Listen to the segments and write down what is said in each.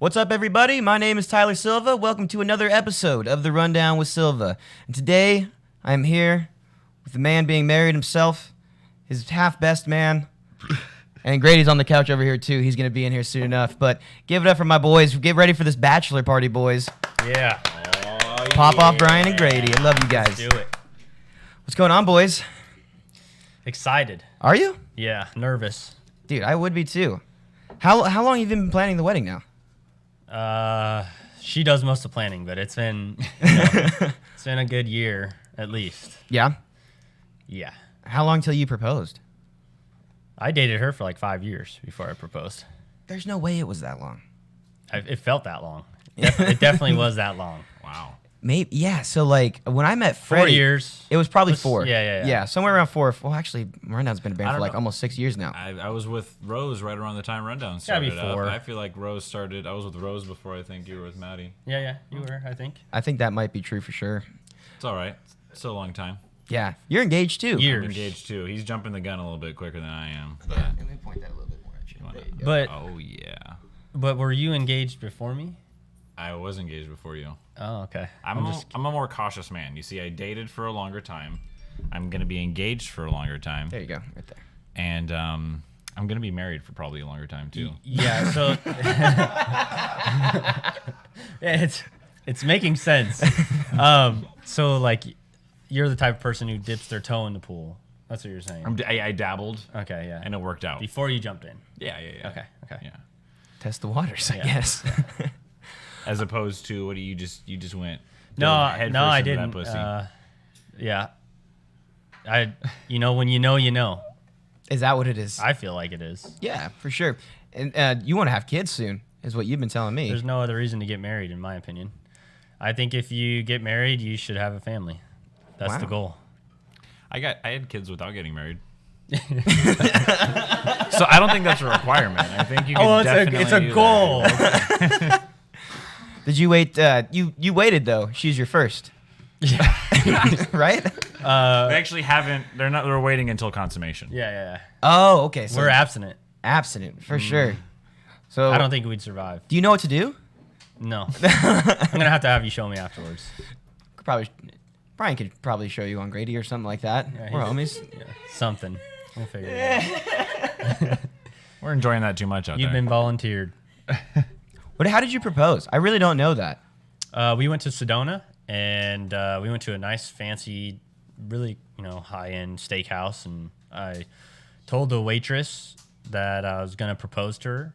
What's up, everybody? My name is Tyler Silva. Welcome to another episode of The Rundown with Silva. And today, I am here with the man being married himself, his half-best man, and Grady's on the couch over here, too. He's going to be in here soon enough. But give it up for my boys. Get ready for this bachelor party, boys. Yeah. Popoff, Brian, and Grady. I love you guys. Let's do it. What's going on, boys? Excited. Are you? Yeah, nervous. Dude, I would be, too. How long have you been planning the wedding now? She does most of the planning, but it's been it's been a good year at least. Yeah? Yeah. How long till you proposed? I dated her for like 5 years before I proposed. There's no way it was that long. It felt that long. It definitely was that long. Wow. Maybe, yeah. So, like, when I met Freddie... 4 years. It was probably 4. Yeah. Yeah, somewhere around 4. Well, actually, Rundown's been a band for, like, know. almost 6 years now. I was with Rose right around the time Rundown Gotta be started up. 4. I feel like Rose started... I was with Rose before I think you were with Maddie. Yeah, you were, I think. I think that might be true for sure. It's all right. It's still a long time. Yeah. You're engaged, too. Years. I'm engaged, too. He's jumping the gun a little bit quicker than I am. But Let me point that a little bit more at you. There you go. But oh, yeah. but were you engaged before me? I was engaged before you. Oh, okay. I'm a more cautious man. You see, I dated for a longer time. I'm going to be engaged for a longer time. There you go. Right there. And I'm going to be married for probably a longer time, too. Yeah, so it's making sense. So like you're the type of person who dips their toe in the pool. That's what you're saying. I dabbled. Okay, yeah. And it worked out. Before you jumped in. Yeah. Okay. Yeah. Test the waters, I Yeah. guess. As opposed to what do you just went? No, head no, first I into didn't. That pussy. Yeah. When you know. Is that what it is? I feel like it is. Yeah, for sure. And you want to have kids soon, is what you've been telling me. There's no other reason to get married, in my opinion. I think if you get married, you should have a family. That's the Wow. goal. I had kids without getting married. So I don't think that's a requirement. I think you can definitely it's a do goal. that. Did you wait? You waited, though. She's your first. Yeah. Right? They actually haven't. They're waiting until consummation. Yeah. Oh, okay. So We're abstinent. abstinent, for sure. So I don't think we'd survive. Do you know what to do? No. I'm going to have you show me afterwards. Brian could probably show you on Grady or something like that. Yeah, We're homies. Yeah, something. We'll figure it out. We're enjoying that too much out You've there. been volunteered. But how did you propose? I really don't know that. We went to Sedona, and we went to a nice, fancy, really high-end steakhouse, and I told the waitress that I was going to propose to her,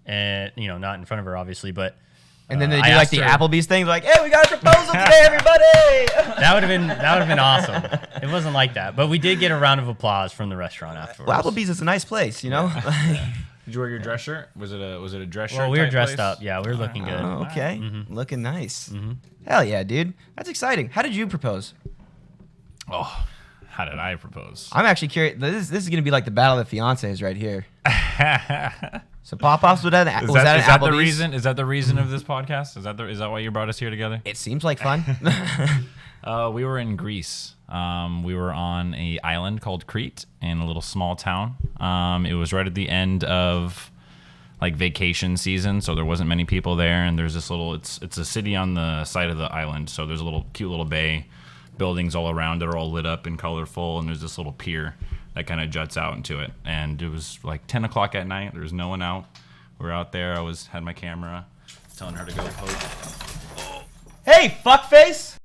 and not in front of her, obviously, but And then they I do like asked the her- Applebee's thing, like, "Hey, we got a proposal today, everybody!" That would have been awesome. It wasn't like that, but we did get a round of applause from the restaurant afterwards. Well, Applebee's is a nice place, you know. Did you wear your dress shirt? Was it a dress shirt? Well, we were type dressed place? up. Yeah, we were looking good. Oh, okay, Mm-hmm. looking nice. Hell yeah, dude, that's exciting. How did you propose? Oh, how did I propose? I'm actually curious. This is gonna be like the battle of the fiancés right here. So Popoff's was that an Is that the Applebee's? reason? Is that the reason of this podcast? Is that why you brought us here together? It seems like fun. We were in Greece. We were on a island called Crete in a little small town. It was right at the end of like vacation season, so there wasn't many people there. And there's this little. It's a city on the side of the island, so there's a little cute little bay, buildings all around that are all lit up and colorful, and there's this little pier that kind of juts out into it. And it was like 10 o'clock at night. There was no one out. We were out there. I had my camera, telling her to go poke. Hey, fuckface!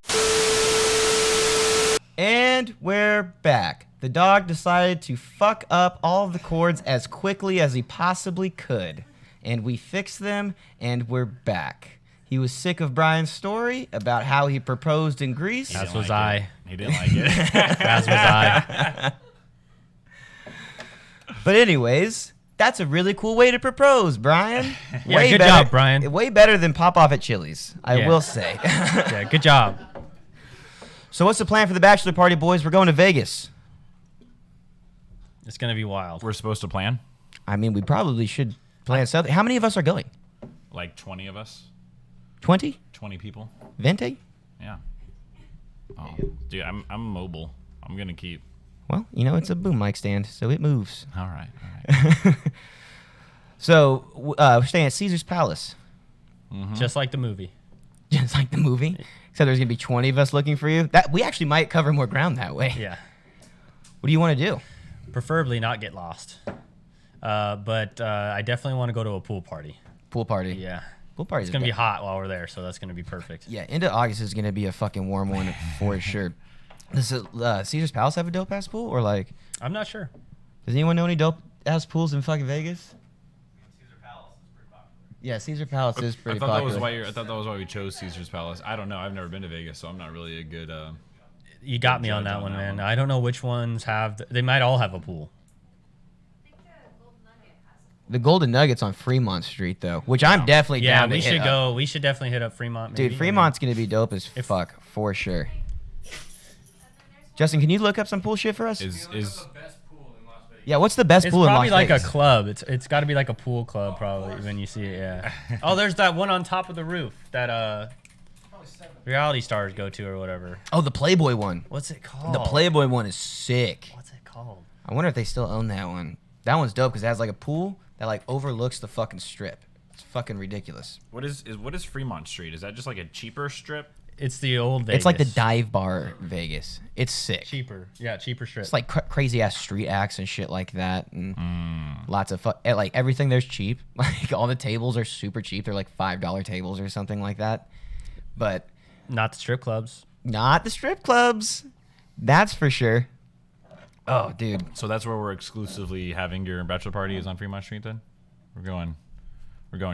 And we're back. The dog decided to fuck up all of the cords as quickly as he possibly could. And we fixed them, and we're back. He was sick of Brian's story about how he proposed in Greece. As Didn't was like I. it. He didn't like it. As was I. But anyways, that's a really cool way to propose, Brian. Yeah, good job, Brian. Way better than Popoff at Chili's, I Yeah. will say. Yeah, good job. So what's the plan for the bachelor party, boys? We're going to Vegas. It's gonna be wild. We're supposed to plan I mean, we probably should plan something. How many of us are going? like 20 of us, 20? 20 people. 20? Yeah. Oh, dude, I'm mobile. I'm gonna keep. Well, it's a boom mic stand, so it moves. All right. So, we're staying at Caesar's Palace. Just like the movie. Just like the movie. Except there's gonna be 20 of us looking for you. That we actually might cover more ground that way. Yeah. What do you want to do? Preferably not get lost. But I definitely want to go to a pool party. Pool party. Yeah. Pool party. It's going to be hot while we're there, so that's going to be perfect. Yeah, into August is gonna be a fucking warm one for sure. Does Caesar's Palace have a dope ass pool, or like? I'm not sure. Does anyone know any dope ass pools in fucking Vegas? Yeah, Caesar Palace is pretty popular. I thought that was why we chose Caesar's Palace. I don't know. I've never been to Vegas, so I'm not really a good. You got me on that one, man. I don't know which ones have. They might all have a pool. The Golden Nugget's on Fremont Street though, which I'm definitely down to we hit should up. go. We should definitely hit up Fremont. Maybe. Dude, Fremont's gonna be dope as fuck for sure. Justin, can you look up some pool shit for us? Yeah, what's the best It's pool in Las probably like Vegas? a club. It's got to be like a pool club probably when you see it. Yeah. Oh, there's that one on top of the roof that reality stars go to or whatever. Oh, the Playboy one. What's it called? The Playboy one is sick. What's it called? I wonder if they still own that one. That one's dope because it has like a pool that like overlooks the fucking strip. It's fucking ridiculous. What is Fremont Street? Is that just like a cheaper strip? It's the old Vegas. It's like the dive bar Vegas. It's sick. cheaper. Yeah, cheaper strip. It's like crazy ass street acts and shit like that, and lots of like everything there's cheap. Like all the tables are super cheap. They're like $5 tables or something like that. But not the strip clubs. not the strip clubs. That's for sure. Oh, dude. So that's where we're exclusively having your bachelor party is on Fremont Street. Then we're going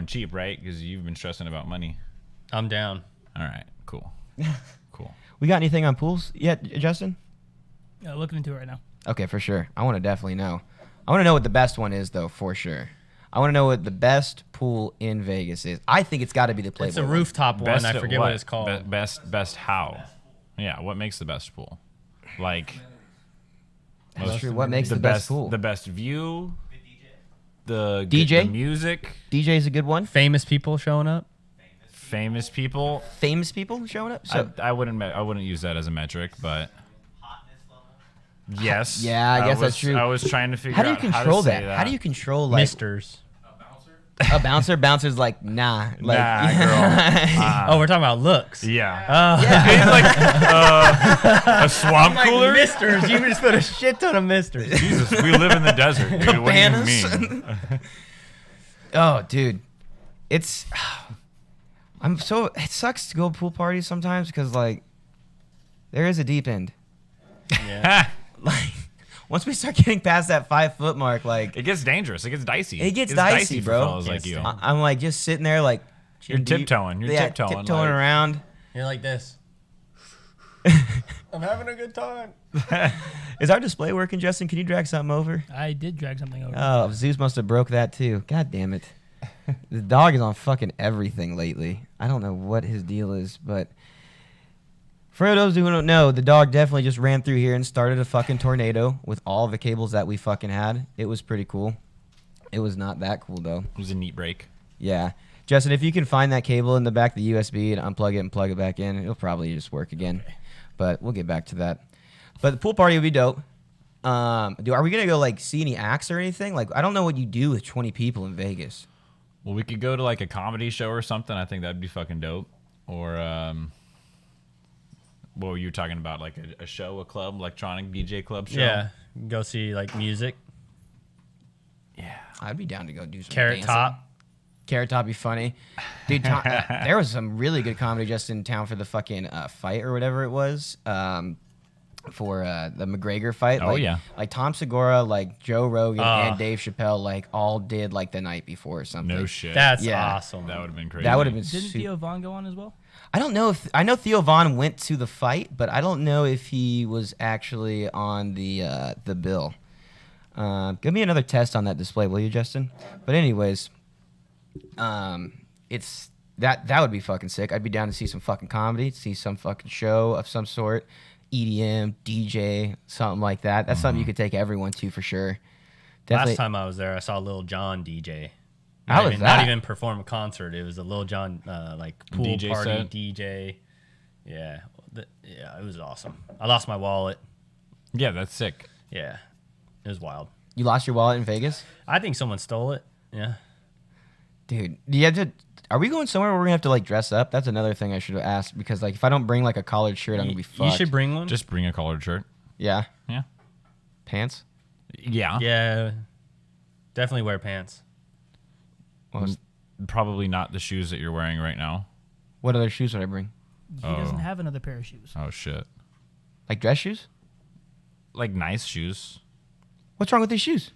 cheap, right? Because you've been stressing about money. I'm down. All right, cool. We got anything on pools yet, Justin? Looking into it right now. Okay, for sure. I want to definitely know. I want to know what the best one is, though, for sure. I want to know what the best pool in Vegas is. I think it's got to be the Playboy. It's a rooftop one. Best I at forget what it's called. Best how? Yeah, what makes the best pool? Like That's true. What makes the best pool? The best view. The DJ? the music. DJ is a good one. Famous people showing up. Famous people. Famous people showing up. So I wouldn't use that as a metric, but yes. Yeah, I guess that's true. I was trying to figure how do you out control how to say that? How do you control like Misters. a bouncer? Bouncer's like nah. Like, Nah, girl. Oh, we're talking about looks. Yeah. Oh. He's like a swamp cooler. Misters. You just put a shit ton of misters. Jesus, we live in the desert, dude. What do you Cabanas? mean? Oh, dude, it's. It sucks to go to pool parties sometimes because like, there is a deep end. Yeah. Like, once we start getting past that 5 foot mark, like It gets dangerous. It gets dicey. it gets dicey, for bro. fellas like you. I'm like just sitting there like You're chin deep. tiptoeing. You're Yeah, tiptoeing. tiptoeing like- around. You're like this. I'm having a good time. Is our display working, Justin? Can you drag something over? I did drag something over. Oh, Zeus must have broke that too. God damn it. The dog is on fucking everything lately. I don't know what his deal is, but for those who don't know, the dog definitely just ran through here and started a fucking tornado with all the cables that we fucking had. It was pretty cool. It was not that cool though. It was a neat break. Yeah. Justin, if you can find that cable in the back of the USB and unplug it and plug it back in, it'll probably just work again. But we'll get back to that. But the pool party would be dope. Are we gonna go like see any acts or anything? Like I don't know what you do with 20 people in Vegas. Well, we could go to like a comedy show or something. I think that'd be fucking dope. Or what were you talking about? Like a show, a club, electronic DJ club show? Yeah. Go see like music. Yeah. I'd be down to go do some Carrot dancing. Top. Carrot Top be funny. Dude, there was some really good comedy just in town for the fucking fight or whatever it was. For the McGregor fight. Oh, yeah. Like Tom Segura, like Joe Rogan, Ah. and Dave Chappelle, like all did like the night before or something. No shit. That's Yeah. awesome. That would have been crazy. That would have been Didn't super. Theo Vaughn go on as well? I don't know if I know Theo Vaughn went to the fight, but I don't know if he was actually on the bill. Give me another test on that display, will you, Justin? But anyways, it's that would be fucking sick. I'd be down to see some fucking comedy, see some fucking show of some sort, EDM, DJ, something like that. That's something you could take everyone to for sure. Definitely. Last time I was there, I saw Lil Jon DJ. How was Not that? even perform a concert. It was a Lil Jon like pool DJ party set? DJ. Yeah, yeah, it was awesome. I lost my wallet. Yeah, that's sick. Yeah, it was wild. You lost your wallet in Vegas, I think someone stole it. Yeah. dude. You have to. Are we going somewhere where we're gonna have to like dress up? That's another thing I should have asked because like if I don't bring like a collared shirt, I'm gonna be fucked. You should bring one. Just bring a collared shirt. Yeah. Yeah. Pants. Yeah. Yeah. Definitely wear pants. Probably not the shoes that you're wearing right now. What other shoes would I bring? He doesn't have another pair of shoes. Oh shit. Like dress shoes? Like nice shoes. What's wrong with these shoes?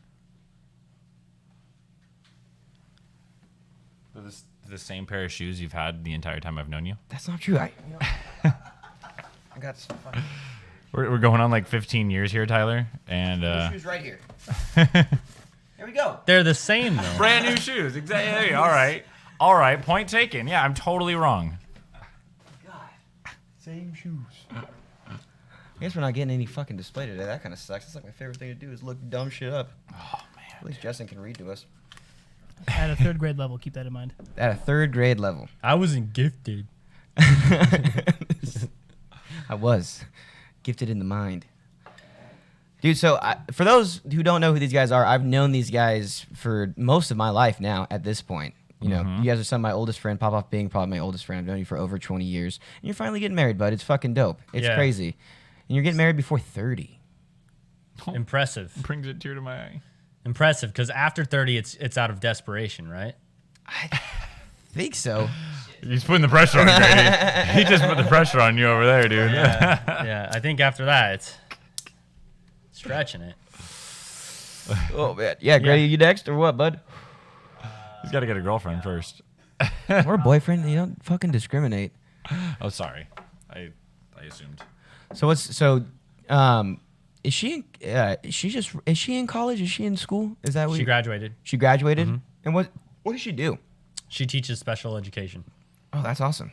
The same pair of shoes you've had the entire time I've known you. That's not true. I got some fucking We're going on like 15 years here, Tyler, and shoes right here. Here we go. They're the same though. brand new shoes. Exactly. All right. Point taken. Yeah, I'm totally wrong. God. Same shoes. I guess we're not getting any fucking display today. That kind of sucks. That's like my favorite thing to do is look dumb shit up. Oh man. At least Justin can read to us. At a third grade level, keep that in mind. At a third grade level. I wasn't gifted. I was gifted in the mind. Dude, so for those who don't know who these guys are, I've known these guys for most of my life now at this point. You know, you guys are some of my oldest friend, Popoff being probably my oldest friend. I've known you for over 20 years. And you're finally getting married, bud. It's fucking dope. It's crazy. And you're getting married before 30. Impressive. Brings a tear to my eye. Impressive, because after 30, it's out of desperation, right? I think so. He's putting the pressure on you, Grady. He just put the pressure on you over there, dude. Yeah, I think after that, it's stretching it. Oh, man. Yeah, Grady, you next or what, bud? He's got to get a girlfriend first. Or a boyfriend. You don't fucking discriminate. Oh, sorry. I assumed. So is she in college? Is she in school? Is that what She graduated. She graduated? And what does she do? She teaches special education. Oh, that's awesome.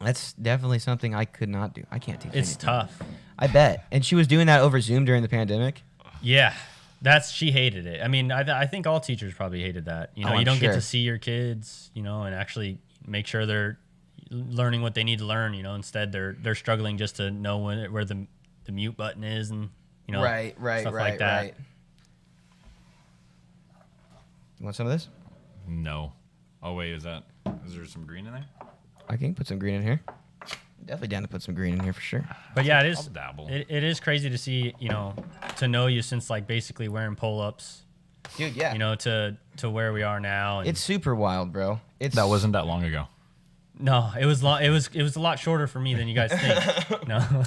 That's definitely something I could not do. I can't teach It's anything. tough. I bet. And she was doing that over Zoom during the pandemic? Yeah, she hated it. I mean, I think all teachers probably hated that. You know, I'm you don't sure. get to see your kids, you know, and actually make sure they're learning what they need to learn. You know, instead they're struggling just to know where the mute button is and stuff like that. Right. You want some of this? No. Oh, wait. Is there some green in there? I can put some green in here. Definitely down to put some green in here for sure. But yeah, I'll dabble. it is crazy to see, you know, to know you since like basically wearing pull-ups, Dude, yeah. you know, to where we are now. And It's super wild, bro. That wasn't that long ago. no, it was long. It was a lot shorter for me than you guys think. No.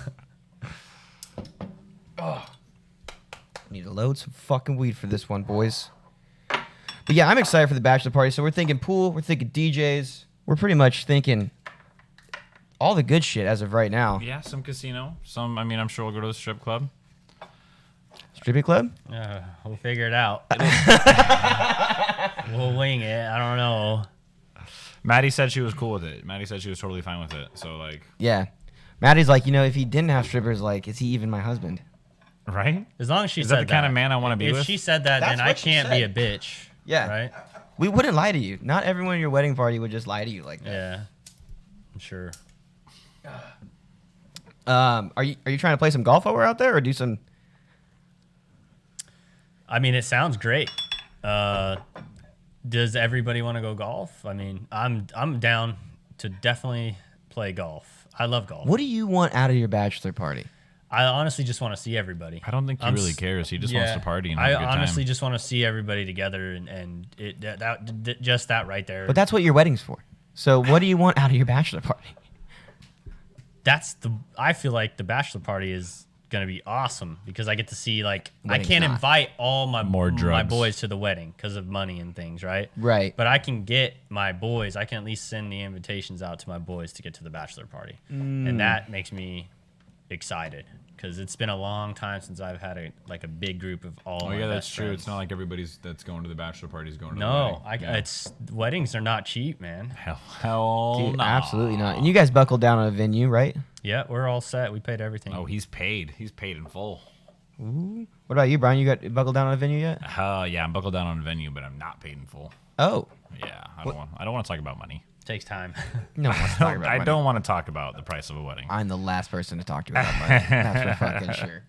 Need to load some fucking weed for this one, boys. But yeah, I'm excited for the bachelor party. So we're thinking pool, we're thinking DJs. We're pretty much thinking all the good shit as of right now. Yeah, some casino. I'm sure we'll go to the strip club. Stripping club? We'll figure it out. We'll wing it. I don't know. Maddie said she was cool with it. Maddie said she was totally fine with it. So, like... Yeah. Maddie's like, you know, if he didn't have strippers, like, is he even my husband? Right? As long as she Is said that the kind of man I want to be if with? she said that, That's then I what she can't be a said. bitch. Yeah. Right? We wouldn't lie to you. Not everyone at your wedding party would just lie to you like that. Yeah. I'm sure. Are you trying to play some golf while we're out there or do some... I mean, it sounds great. Does everybody want to go golf? I mean, I'm down to definitely play golf. I love golf. What do you want out of your bachelor party? I honestly just want to see everybody. I don't think he I'm really s- cares. He just wants Yeah. to party and have I a good honestly time. just want to see everybody together and just that right there. But that's what your wedding's for. So what do you want out of your bachelor party? I feel like the bachelor party is gonna be awesome because I get to see like Wedding's I can't not. invite all my More my drugs. boys to the wedding because of money and things, right? Right. But I can get my boys. I can at least send the invitations out to my boys to get to the bachelor party, and that makes me excited because it's been a long time since I've had a big group of all. Oh, my yeah, that's best true. friends. It's not like everybody's that's going to the bachelor party is going to the No, wedding. Yeah. it's weddings are not cheap, man. Hell Dude, no. absolutely not. And you guys buckled down on a venue, right? Yeah, we're all set. We paid everything. Oh, he's paid. He's paid in full. What about you, Brian? You got buckled down on a venue yet? Yeah, I'm buckled down on a venue, but I'm not paid in full. Oh. Yeah, I don't want to talk about money. Takes time. No one wants to talk about I money. don't want to talk about the price of a wedding. I'm the last person to talk to about money. That's for fucking sure.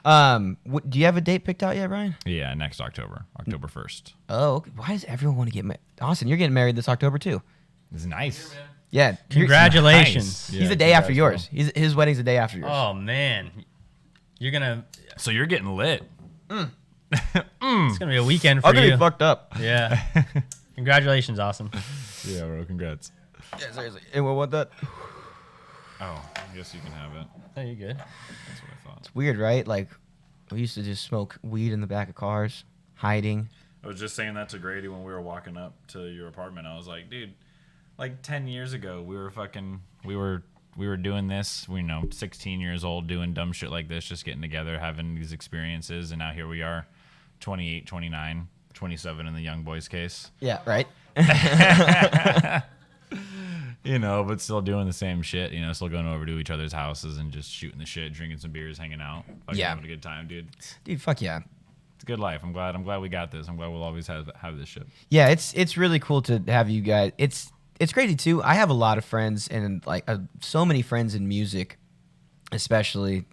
Do you have a date picked out yet, Brian? Yeah, next October 1st. Oh, okay. Why does everyone want to get married? Austin, you're getting married this October too. It's nice. Yeah. Congratulations. Nice. He's the day after yours. His wedding's the day after yours. Oh man, you're gonna. So you're getting lit. It's gonna be a weekend for I'm gonna you. be fucked up. Yeah. Congratulations, Austin. Yeah, bro. Congrats. Yeah, seriously. Anyone want that? Oh, I guess you can have it. Oh, you good? That's what I thought. It's weird, right? Like, we used to just smoke weed in the back of cars, hiding. I was just saying that to Grady when we were walking up to your apartment. I was like, dude, like 10 years ago, we were doing this. 16 years old, doing dumb shit like this, just getting together, having these experiences, and now here we are, 28, 29, 27 in the young boy's case. Yeah, right. But still doing the same shit. Still going over to each other's houses and just shooting the shit, drinking some beers, hanging out, having a good time, dude. Dude, fuck yeah. It's a good life. I'm glad we got this. I'm glad we'll always have this shit. Yeah, it's really cool to have you guys. It's crazy too. I have a lot of friends and like so many friends in music, especially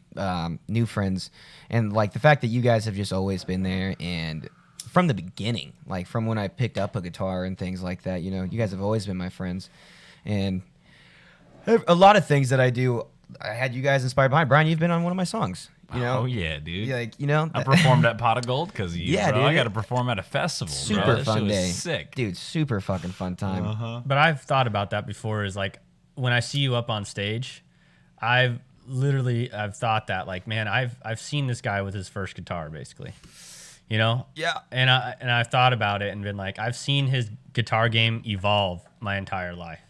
new friends, and like the fact that you guys have just always been there and from the beginning, like from when I picked up a guitar and things like that. You guys have always been my friends, and a lot of things that I do, I had you guys inspired behind. Brian, you've been on one of my songs. Oh yeah, dude. I performed at Pot of Gold because you. Yeah, bro. dude. I got to perform at a festival. Super bro. That fun shit was day. Sick, dude. Super fucking fun time. But I've thought about that before. Is like when I see you up on stage, I've thought that like, man, I've seen this guy with his first guitar, basically. Yeah. And I've thought about it and been like, I've seen his guitar game evolve my entire life.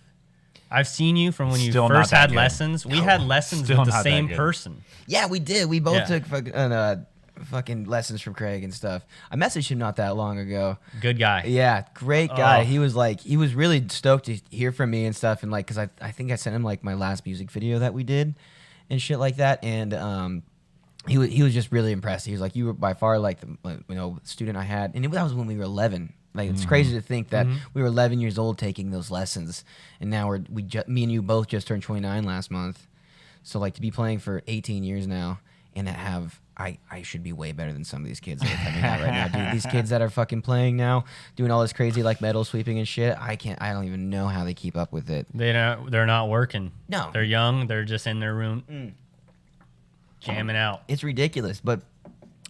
I've seen you from when you Still first not that had good. lessons. We had lessons Still with the not that same good. person. Yeah, we did. We both Yeah. took fucking lessons from Craig and stuff. I messaged him not that long ago. Good guy. Yeah, great guy. Oh. He was really stoked to hear from me and stuff, and like, cause I think I sent him like my last music video that we did, and shit like that, and he was just really impressed. He was like, you were by far like the student I had, and that was when we were 11. Like it's crazy to think that we were 11 years old taking those lessons, and now me and you both just turned 29 last month. So like to be playing for 18 years now, and to have I should be way better than some of these kids that are coming out right now, dude. These kids that are fucking playing now, doing all this crazy like metal sweeping and shit. I don't even know how they keep up with it. They're not working. No. They're young. They're just in their room jamming out. It's ridiculous, but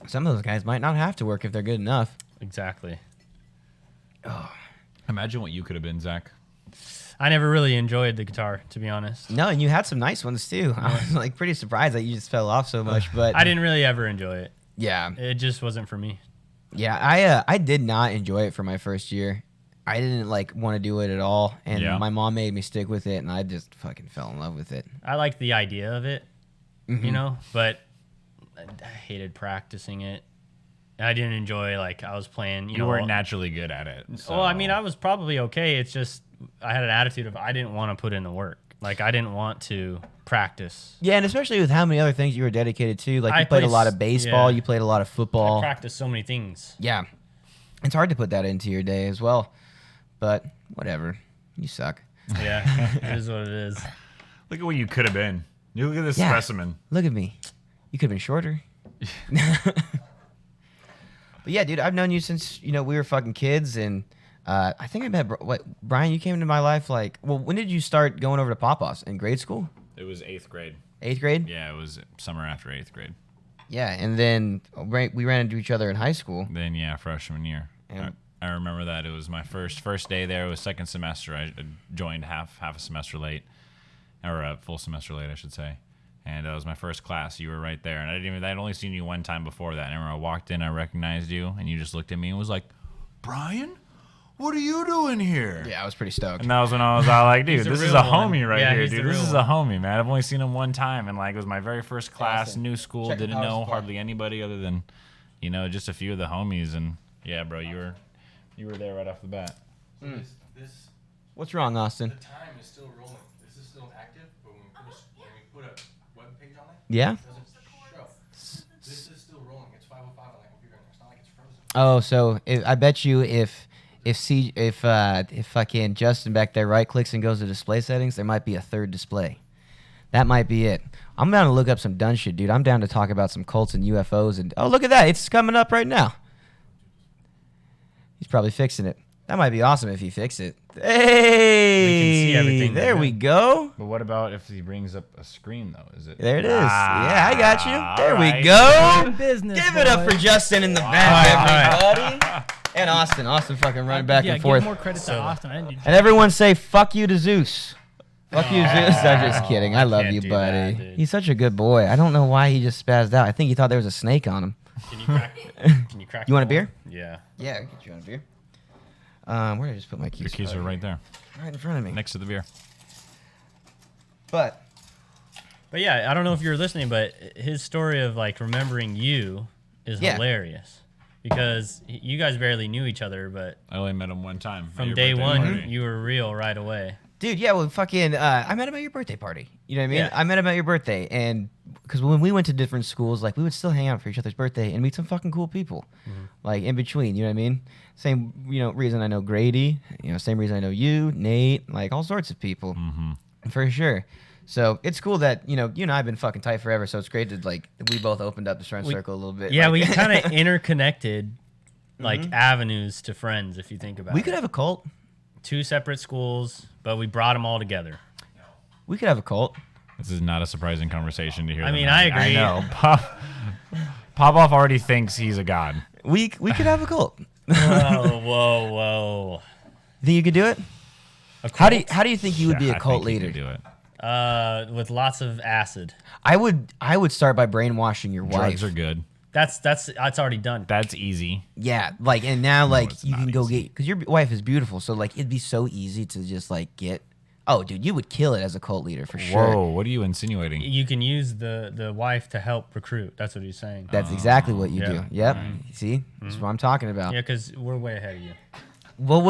some of those guys might not have to work if they're good enough. Exactly. Imagine what you could have been, Zach. I never really enjoyed the guitar, to be honest. No, and you had some nice ones too. I was like pretty surprised that you just fell off so much, but I didn't really ever enjoy it. yeah. It just wasn't for me. Yeah, I did not enjoy it for my first year. I didn't like want to do it at all, and Yeah. my mom made me stick with it, and I just fucking fell in love with it. I liked the idea of it, but I hated practicing it. I didn't enjoy like I was playing. You weren't naturally good at it. So. Well, I mean, I was probably okay. It's just I had an attitude of I didn't want to put in the work. Like I didn't want to practice. Yeah, and especially with how many other things you were dedicated to. Like I you played a played lot of baseball, yeah. you played a lot of I football. practiced so many things. Yeah, it's hard to put that into your day as well, but whatever. You suck. Yeah, it is what it is. Look at what you could have been. You look at this Yeah. specimen. Look at me. You could have been shorter. But yeah, dude, I've known you since we were fucking kids, and I think I met Brian. You came into my life like, well, when did you start going over to Popoff's in grade school? It was 8th grade. 8th grade. Yeah, it was summer after 8th grade. Yeah, and then we ran into each other in high school. Then yeah, freshman year. And- I remember that it was my first day there. It was second semester. I joined half a semester late, or a full semester late, I should say. And it was my first class. You were right there, and I'd only seen you one time before that. And I remember I walked in, I recognized you, and you just looked at me and was like, "Brian, what are you doing here?" Yeah, I was pretty stoked. And that was when I was all like, dude, He's the this is real a one. homie right Yeah, here, he's the dude. This real is one. a homie, man. I've only seen him one time, and like it was my very first class, Awesome. new school, Check the didn't power know supply. hardly anybody other than, just a few of the homies. And yeah, bro, you were there right off the bat. This What's wrong, Austin? the time is still rolling. This is still active, but when we put a web page on it, Yeah. it doesn't show. This is still rolling. It's 5:05 on that computer, and it's not like it's frozen. Oh, so I bet you if fucking Justin back there right clicks and goes to display settings, there might be a third display. That might be it. I'm down to look up some done shit, dude. I'm down to talk about some cults and UFOs. And oh, look at that. It's coming up right now. He's probably fixing it. That might be awesome if he fixed it. Hey, We can see everything there now. we go. But what about if he brings up a screen though? Is it? There it is. Yeah, I got you. There we alright. go. Business, Give it up boys. for Justin in the back, All everybody. And Austin. Austin fucking running back yeah, and forth. give more credit to Austin. I didn't do And everyone say, fuck you to Zeus. Fuck you, Zeus. I'm just kidding. I love can't you, do buddy. that, dude. He's such a good boy. I don't know why he just spazzed out. I think he thought there was a snake on him. Can you crack? Can you crack? You want a the beer? wall? Yeah. Yeah, I'll get you on a beer. Where did I just put my keys? Your keys are right there, Right in front of me. next to the beer. But But yeah, I don't know if you're listening, but his story of like remembering you is Yeah. hilarious because you guys barely knew each other, but I only met him one time. at from your day birthday one, party. you were real right away. dude, yeah, well, fucking, I met him at your birthday party. You know what I mean? Yeah. I met him at your birthday, and because when we went to different schools, like we would still hang out for each other's birthday and meet some fucking cool people, like in between. You know what I mean? Same, reason I know Grady. Same reason I know you, Nate, like all sorts of people, for sure. So it's cool that you and I have been fucking tight forever. So it's great that like we both opened up the friend circle a little bit. Yeah, like, we kind of interconnected like avenues to friends if you think about we it. could have a cult. 2 separate schools, but we brought them all together. We could have a cult. This is not a surprising conversation to hear. I them mean, having. I agree. I know. Popoff already thinks he's a god. We could have a cult. Whoa. Think you could do it? A How cult? do you think you would be Yeah, a I cult think he leader? could do it. With lots of acid. I would start by brainwashing your Drugs wife. are good. That's already done. That's easy. Yeah, like and now like it's you not can go easy. get because your wife is beautiful, so like it'd be so easy to just like get. Oh, dude, you would kill it as a cult leader for sure. Whoa, what are you insinuating? You can use the wife to help recruit. That's what he's saying. That's exactly what you yeah. do. Yep. See, that's what I'm talking about. Yeah, because we're way ahead of you. What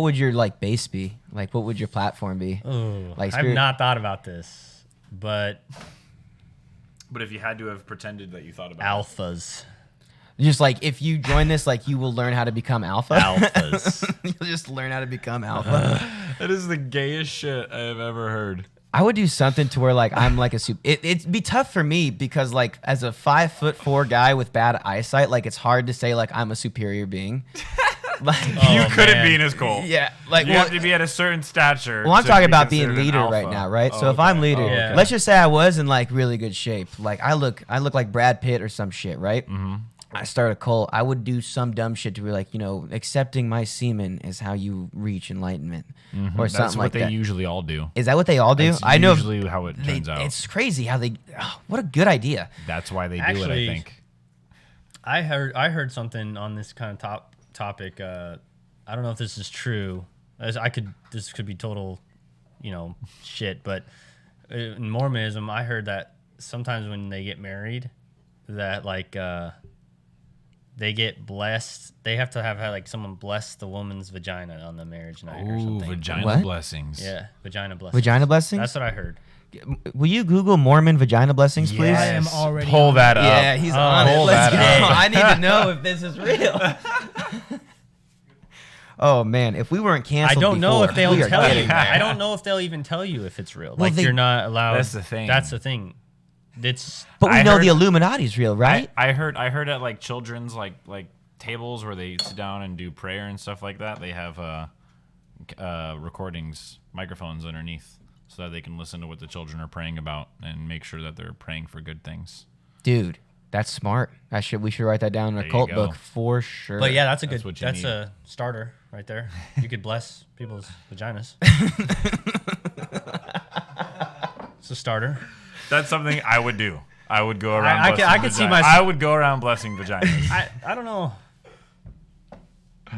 would your like base be? Like, what would your platform be? Ooh, Like I've spirit- not thought about this, but But if you had to have pretended that you thought about alphas. Just like if you join this, like you will learn how to become alpha. Alphas. You'll just learn how to become alpha. that is the gayest shit I have ever heard. I would do something to where like I'm like a super. It'd be tough for me because like as a 5'4" guy with bad eyesight, like it's hard to say like I'm a superior being. Like You couldn't man. be in his cult. yeah, like You have to be at a certain stature. Well, I'm to talking be about being considered an leader alpha. right now, right? Oh, So if okay. I'm leader, Oh, okay. Yeah. let's just say I was in like really good shape. Like I look like Brad Pitt or some shit, right? Mm-hmm. I start a cult. I would do some dumb shit to be like, accepting my semen is how you reach enlightenment, or That's something what like they that. usually all do. Is that what they all do? That's I know. usually how it turns out. It's crazy how they. Oh, what a good idea. That's why they do Actually, it, I think. I heard something on this kind of topic. I don't know if this is true. This could be total, shit. But in Mormonism, I heard that sometimes when they get married, that like they get blessed. They have to have like someone bless the woman's vagina on the marriage night or Ooh, something. vagina What? blessings. Yeah, vagina blessings. Vagina blessings? That's what I heard. Will you Google Mormon vagina blessings, please? I am already Pull on that up. Yeah, he's on it. hold Let's that go. up. I need to know if this is real. Oh man, if we weren't I canceled, don't know if they'll we are tell you. getting there. I don't know if they'll even tell you if it's real. Well, Like they- you're not allowed. That's the thing. That's the thing. It's But we I know heard- the Illuminati's real, right? I heard at like children's like tables where they sit down and do prayer and stuff like that. They have recordings, microphones underneath, so that they can listen to what the children are praying about and make sure that they're praying for good things. Dude, that's smart. We should write that down in a There you cult go. book for sure. But yeah, that's That's what you that's need. a starter right there. You could bless people's vaginas. It's a starter. That's something I would do. I would go around. I blessing could see vaginas. my- I would go around blessing vaginas. I don't know.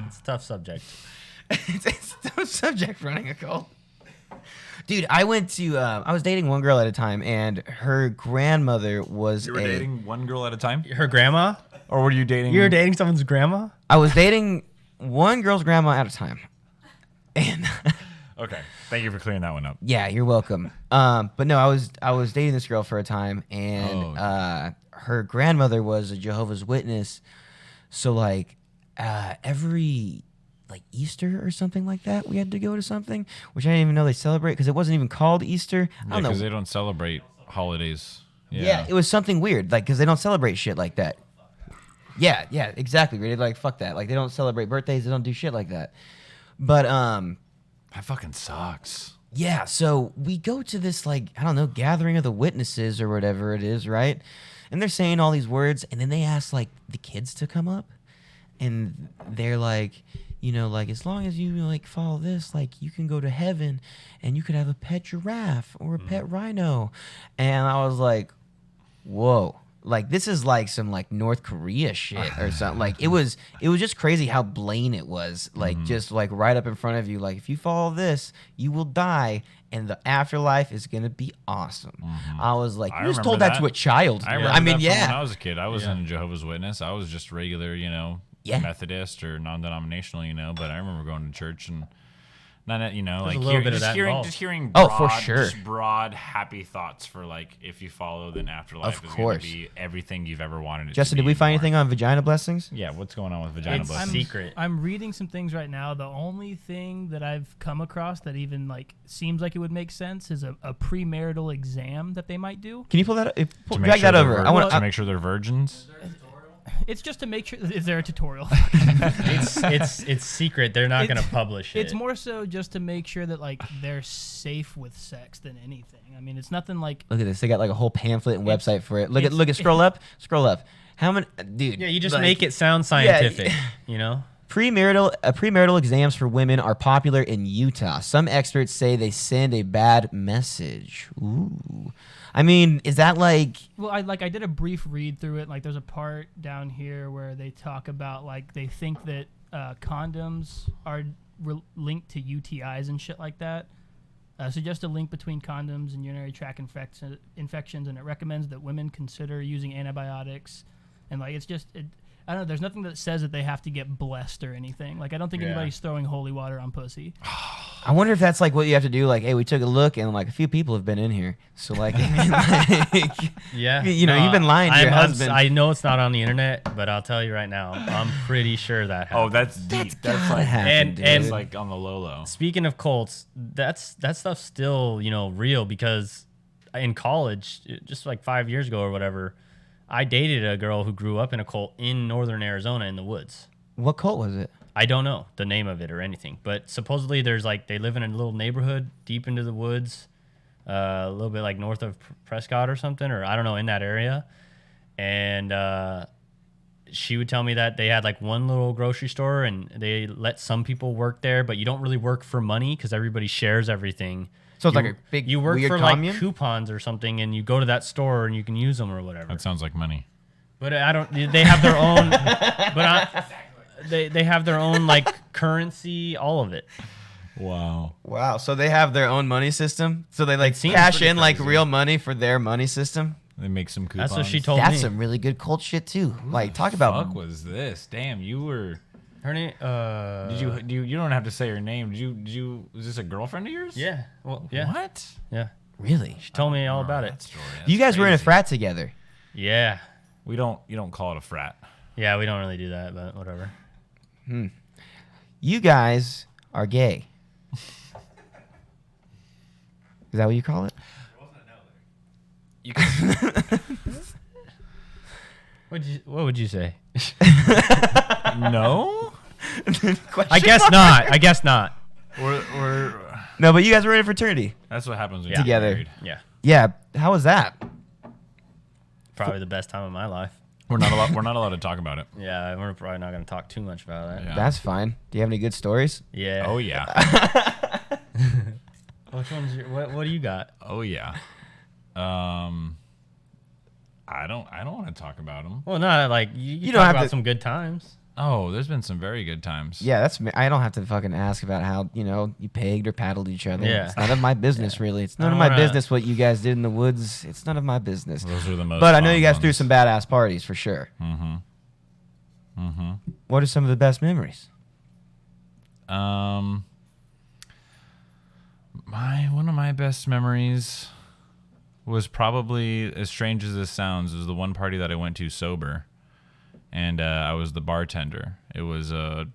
It's a tough subject. it's a tough subject running a cult. Dude, I was dating one girl at a time, and her grandmother was You were dating one girl at a time, Her grandma? or were you dating? You were dating someone's grandma? I was dating one girl's grandma at a time. And Okay, thank you for clearing that one up. yeah, you're welcome. But no, I was dating this girl for a time, and her grandmother was a Jehovah's Witness. So like every like Easter or something like that, we had to go to something, which I didn't even know they celebrate because it wasn't even called Easter. I Yeah, don't know. because they don't celebrate holidays. Yeah, it was something weird, like because they don't celebrate shit like that. Yeah, exactly. Really, like fuck that. Like they don't celebrate birthdays. They don't do shit like that. But that fucking sucks. yeah. So we go to this like I don't know gathering of the witnesses or whatever it is, right? And they're saying all these words, and then they ask like the kids to come up, and they're like, you know, like as long as you like follow this, like you can go to heaven, and you could have a pet giraffe or a pet rhino, and I was like, whoa. Like this is like some like North Korea shit or something. Like it was just crazy how blatant it was. Like just like right up in front of you. Like if you follow this, you will die, and the afterlife is gonna be awesome. I was like, you just told that to a child. I remember I mean, that yeah. from when I was a kid. I wasn't a Jehovah's Witness. I was just regular, you know, Methodist or non-denominational, you know. But I remember going to church and. Not, you know, There's like a little bit of that involved. just hearing Oh, for sure. just broad, happy thoughts for like if you follow, then afterlife is going to be everything you've ever wanted. Justin, did we find anything on vagina blessings? Yeah, what's going on with vagina It's blessings? secret. I'm reading some things right now. The only thing that I've come across that even like seems like it would make sense is a premarital exam that they might do. Can you pull that up? To make Drag sure that they're over. I want to make sure they're virgins. It's just to make sure. Is there a tutorial? It's secret. They're not going to publish it. It's more so just to make sure that like they're safe with sex than anything. I mean, it's nothing like. Look at this. They got like a whole pamphlet and website for it. Look at scroll up. How many dude? Yeah, you just like, make it sound scientific, you know? Premarital exams for women are popular in Utah. Some experts say they send a bad message. Ooh. I mean, is that like? Well, I did a brief read through it. Like, there's a part down here where they talk about like they think that condoms are linked to UTIs and shit like that. Suggest a link between condoms and urinary tract infections, and it recommends that women consider using antibiotics. And like, it's just, I don't know. There's nothing that says that they have to get blessed or anything. Like, I don't think anybody's throwing holy water on pussy. I wonder if that's like what you have to do. Like, hey, we took a look, and like a few people have been in here. So like, Yeah. you know, you've been lying to your husband. I know it's not on the internet, but I'll tell you right now, I'm pretty sure that happened. Oh, that's deep. That's like happened, dude. and that's like on the low. Speaking of cults, that stuff's still, you know, real because in college, just like 5 years ago or whatever, I dated a girl who grew up in a cult in northern Arizona in the woods. What cult was it? I don't know the name of it or anything, but supposedly there's like they live in a little neighborhood deep into the woods, a little bit like north of Prescott or something, or I don't know, in that area. And she would tell me that they had like one little grocery store and they let some people work there, but you don't really work for money because everybody shares everything. So it's like a big you work weird for commune? like coupons or something, and you go to that store and you can use them or whatever. That sounds like money. But I don't. They have their own. They have their own like currency, all of it. Wow. Wow. So they have their own money system. So they like seems cash pretty in like crazy. real money for their money system. They make some coupons. That's what she told That's me. some really good cult shit too. Like talk Fuck about. was this? Damn, you were. Her name. Did you? You don't have to say her name. Did you? Was this a girlfriend of yours? Yeah. Well. Yeah. What? Yeah. Really? She told me all about That it. story, You that's guys were in a crazy. frat together. Yeah. You don't call it a frat. Yeah. We don't really do that, but whatever. You guys are gay. Is that what you call it? You can, What would you say? no. I guess not. I guess not. We're No, but you guys were in a fraternity. that's what happens when Together. you get married. Yeah. Yeah. How was that? Probably the best time of my life. We're not allowed to talk about it. Yeah. We're probably not going to talk too much about that. Yeah. That's fine. Do you have any good stories? Yeah. Oh yeah. Which one's your? What do you got? Oh yeah. I don't want to talk about them. Well, not like you don't talk have about to- some good times. Oh, there's been some very good times. Yeah, that's me. I don't have to fucking ask about how, you know, you pegged or paddled each other. Yeah. It's none of my business, really. It's none I of don't my wanna- business what you guys did in the woods. It's none of my business. Those are the most. But I know fun you guys threw ones. some badass parties for sure. What are some of the best memories? One of my best memories was probably, as strange as this sounds, was the one party that I went to sober, and I was the bartender. It was a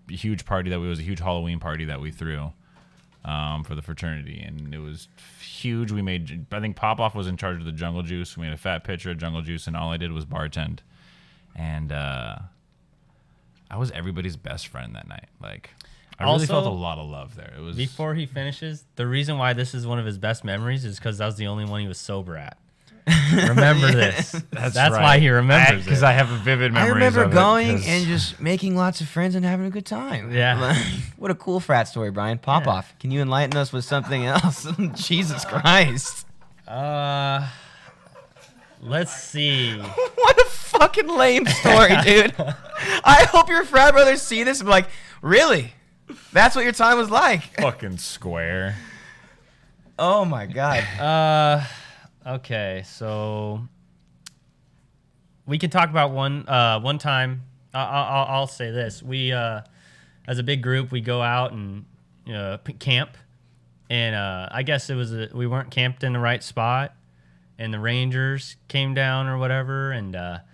huge party it was a huge Halloween party that we threw. for the fraternity, and it was huge. I think Popoff was in charge of the jungle juice. We made a fat pitcher of jungle juice, and all I did was bartend. And I was everybody's best friend that night. Like, I really felt a lot of love there. It was Before he finishes, the reason why this is one of his best memories is because that was the only one he was sober at. Remember this. That's right. why he remembers it. because I have a vivid I memory. remember going and just making lots of friends and having a good time. Yeah. Like, what a cool frat story, Brian. Popoff. Can you enlighten us with something else? Jesus Christ. Let's see. What a fucking lame story, dude. I hope your frat brothers see this and be like, really? That's what your time was like? fucking square. Oh, my God. Okay, so we can talk about one time. I'll say this: we, as a big group, we go out and camp, and I guess we weren't camped in the right spot, and the Rangers came down or whatever, and at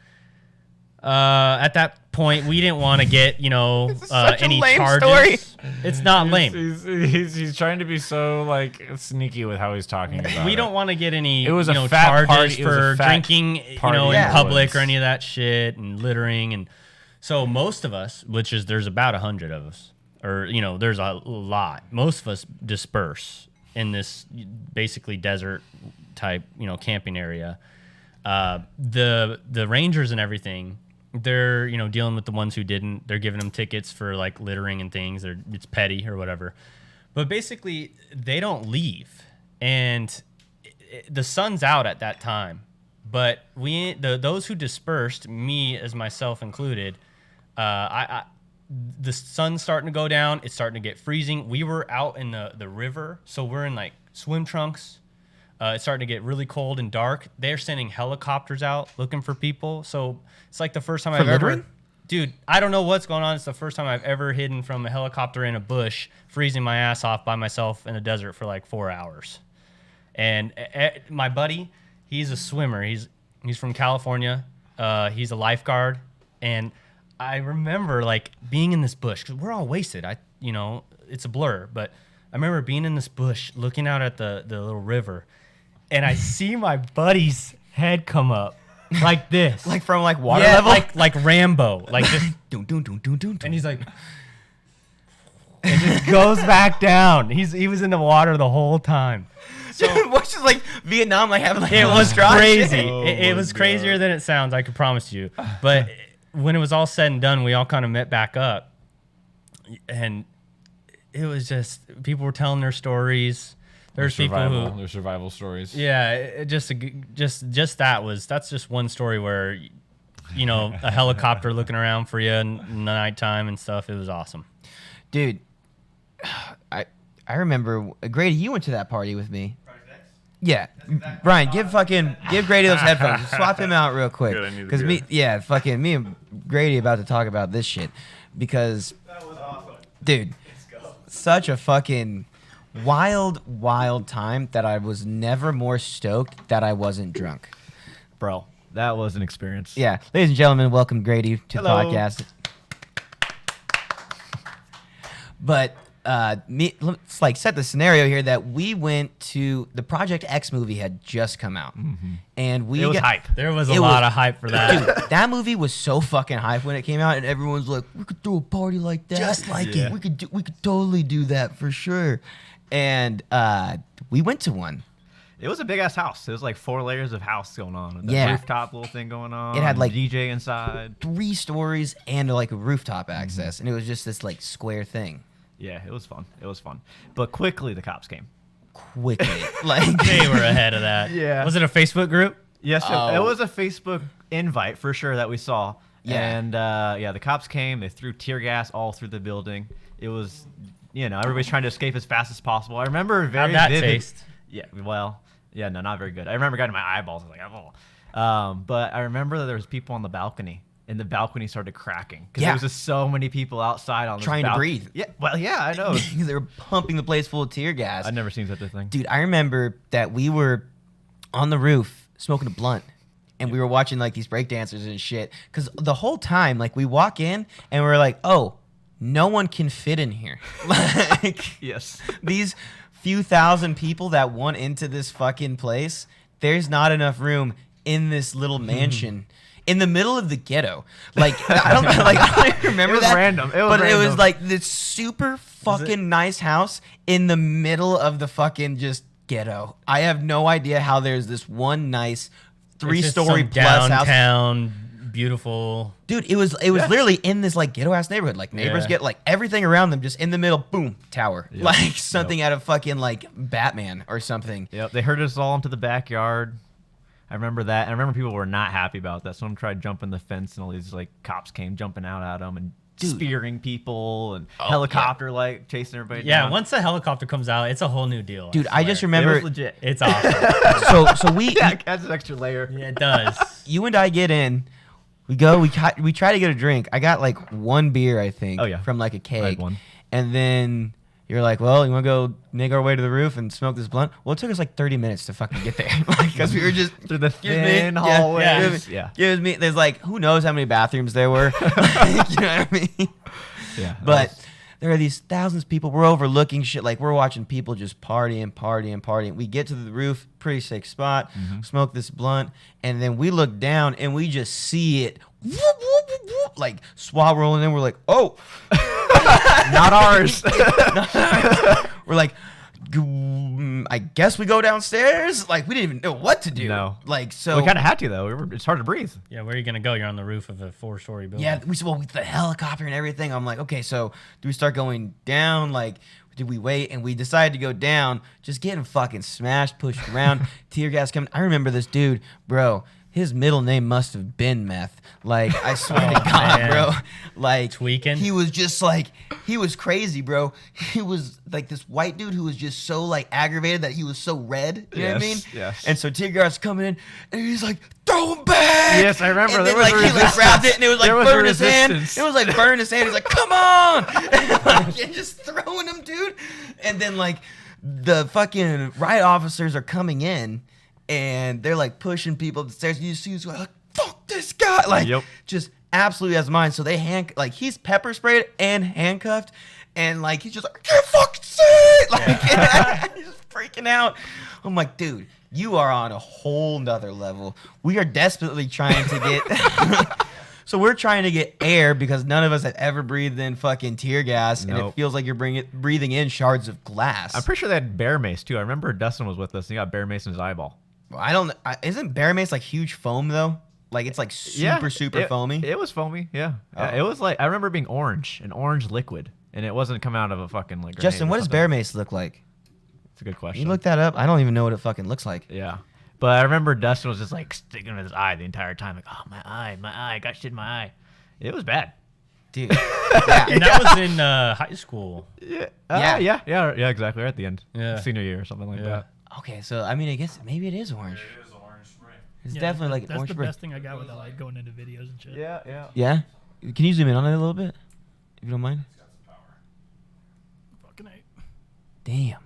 that point we didn't want to get such a any lame charges. story. It's not lame. He's trying to be so like sneaky with how he's talking about We it. don't want to get any It was a fat charges party. It was for a fat drinking party in Yeah. public or woods. any of that shit and littering. And so most of us, which is there's about 100 of us, or there's a lot. Most of us disperse in this basically desert type camping area. The Rangers and everything, they're dealing with the ones who didn't. They're giving them tickets for like littering and things. It's petty or whatever. But basically, they don't leave, and the sun's out at that time. But those who dispersed, me as myself included, the sun's starting to go down. It's starting to get freezing. We were out in the river, so we're in like swim trunks. It's starting to get really cold and dark. They're sending helicopters out looking for people. So it's like the first time I've littering? ever... Dude, I don't know what's going on. It's the first time I've ever hidden from a helicopter in a bush, freezing my ass off by myself in a desert for like 4 hours. And my buddy, he's a swimmer. He's from California. He's a lifeguard. And I remember like being in this bush, because we're all wasted. It's a blur. But I remember being in this bush, looking out at the little river. And I see my buddy's head come up like this. Like from like water Yeah, level? like Rambo. Like just, Dun, dun, dun, dun, dun, dun. and he's like, and just goes back down. He was in the water the whole time. Dude, what's just like Vietnam, like having like It a was straw and shit? crazy. Oh It my was crazier than it sounds, I can promise you. But when it was all said and done, we all kind of met back up. And it was just, people were telling their stories. There's people who... Their survival stories. Yeah, that's just one story where, a helicopter looking around for you in the nighttime and stuff. It was awesome. Dude, I remember, Grady, you went to that party with me. Yeah. Brian, give Grady those headphones. Swap him out real quick. Good, I need the Because me and Grady about to talk about this shit. Because, dude, such a fucking wild time that I was never more stoked that I wasn't drunk. Bro, that was an experience. Yeah. Ladies and gentlemen, welcome Grady to the Hello. podcast. But let's like set the scenario here that we went to the Project X movie had just come out, and we It was got, hype. There was a It lot was- of hype for that. Dude, that movie was so fucking hype when it came out, and everyone's like, "We could throw a party like that, just like it. We could totally do that for sure." And we went to one. It was a big ass house. It was like 4 layers of house going on. With that Yeah. rooftop little thing going on. It had, like, DJ inside. 3 stories and like a rooftop access, and it was just this like square thing. Yeah, it was fun. It was fun. But quickly the cops came. Quickly, like They were ahead of that. Yeah. Was it a Facebook group? Yes, Oh. it was a Facebook invite for sure that we saw. Yeah. And the cops came. They threw tear gas all through the building. It was, everybody's trying to escape as fast as possible. I remember very How'd that vivid. taste? Yeah, well, yeah, no, not very good. I remember getting my eyeballs. I was like, oh. But I remember that there was people on the balcony, and the balcony started cracking because Yeah. there was just so many people outside on this Trying to balcony. breathe. Yeah, well, yeah, I know. because they were pumping the place full of tear gas. I'd never seen such a thing. Dude, I remember that we were on the roof smoking a blunt, and we were watching like these breakdancers and shit. Because the whole time, like we walk in and we're like, oh, no one can fit in here. Like, Yes. these few thousand people that want into this fucking place, there's not enough room in this little mansion in the middle of the ghetto. Like, I don't even remember It was that. random. It was but it was random. like this super fucking nice house in the middle of the fucking just ghetto. I have no idea how there's this one nice It's just 3-story some plus house. downtown, beautiful. Dude, it was literally in this like ghetto ass neighborhood. Like neighbors Yeah. get like everything around them just in the middle, boom, tower. Like something out of fucking like Batman or something. Yep, they herded us all into the backyard. I remember that. And I remember people were not happy about that. Someone tried jumping the fence, and all these like cops came jumping out at them and spearing people, and helicopter like chasing everybody. Yeah, down. once the helicopter comes out, it's a whole new deal. Dude, I just it remember was legit. It's awesome. so we Yeah, it adds an extra layer. Yeah, it does. you and I get in. We go. We try to get a drink. I got like one beer, I think. Oh, yeah. From like a I keg. had one. And then you're like, well, you want to go make our way to the roof and smoke this blunt? Well, it took us like 30 minutes to fucking get there, like because we were just Through the excuse me, thin yeah, hallways. yeah. Yeah. Excuse me. There's like who knows how many bathrooms there were. You know what I mean? Yeah. But there are these thousands of people. We're overlooking shit. Like we're watching people just partying. We get to the roof, pretty sick spot, smoke this blunt, and then we look down and we just see it whoop, whoop, whoop, whoop, like swab rolling in. We're like, oh, not ours. we're like, I guess we go downstairs. Like we didn't even know what to do. No. Like so. We kind of had to though. It's hard to breathe. Yeah, where are you gonna go? You're on the roof of a 4-story building. Yeah, with the helicopter and everything, I'm like, okay, so do we start going down? Like, did we wait? And we decided to go down, just getting fucking smashed, pushed around, tear gas coming. I remember this dude, bro. His middle name must have been Meth. Like, I swear to God, man. bro. Like, Tweaking? He was just like, he was crazy, bro. He was like this white dude who was just so like aggravated that he was so red. You know what I mean? Yes, yes. And so tear gas coming in, and he's like, throw him back. Yes, I remember. And There then, was like, a he like grabbed it, and it was like There was a burn his hand. resistance. It was like burn his hand. He's like, come on, and just throwing him, dude. And then like the fucking riot officers are coming in, and they're like pushing people up the stairs. And you see, like, fuck this guy, like Yep. just absolutely has mine. So they he's pepper sprayed and handcuffed, and like he's just like, I can't fucking see it. Like he's just freaking out. I'm like, dude, you are on a whole nother level. We are desperately trying to get. So we're trying to get air because none of us have ever breathed in fucking tear gas, and it Nope. feels like you're breathing in shards of glass. I'm pretty sure they had bear mace too. I remember Dustin was with us. And he got bear mace in his eyeball. Isn't bear mace like huge foam though? Like it's like super foamy. It was foamy. Yeah. It was like I remember it being orange, an orange liquid, and it wasn't coming out of a fucking like. Justin, grenade or what does something. bear mace look like? It's a good question. You look that up. I don't even know what it fucking looks like. Yeah. But I remember Dustin was just like sticking with his eye the entire time, like, oh my eye, got shit in my eye. It was bad. Dude. And that was in high school. Yeah. Yeah. Exactly. Right at the end. Yeah. Senior year or something like Yeah. that. Okay, so I mean, I guess maybe it is orange. It is orange spray. It's Yeah, definitely like that's orange the spray. best thing I got without like going into videos and shit. Yeah. Yeah. Can you zoom in on it a little bit, if you don't mind? It's got some power. Fucking A. Damn.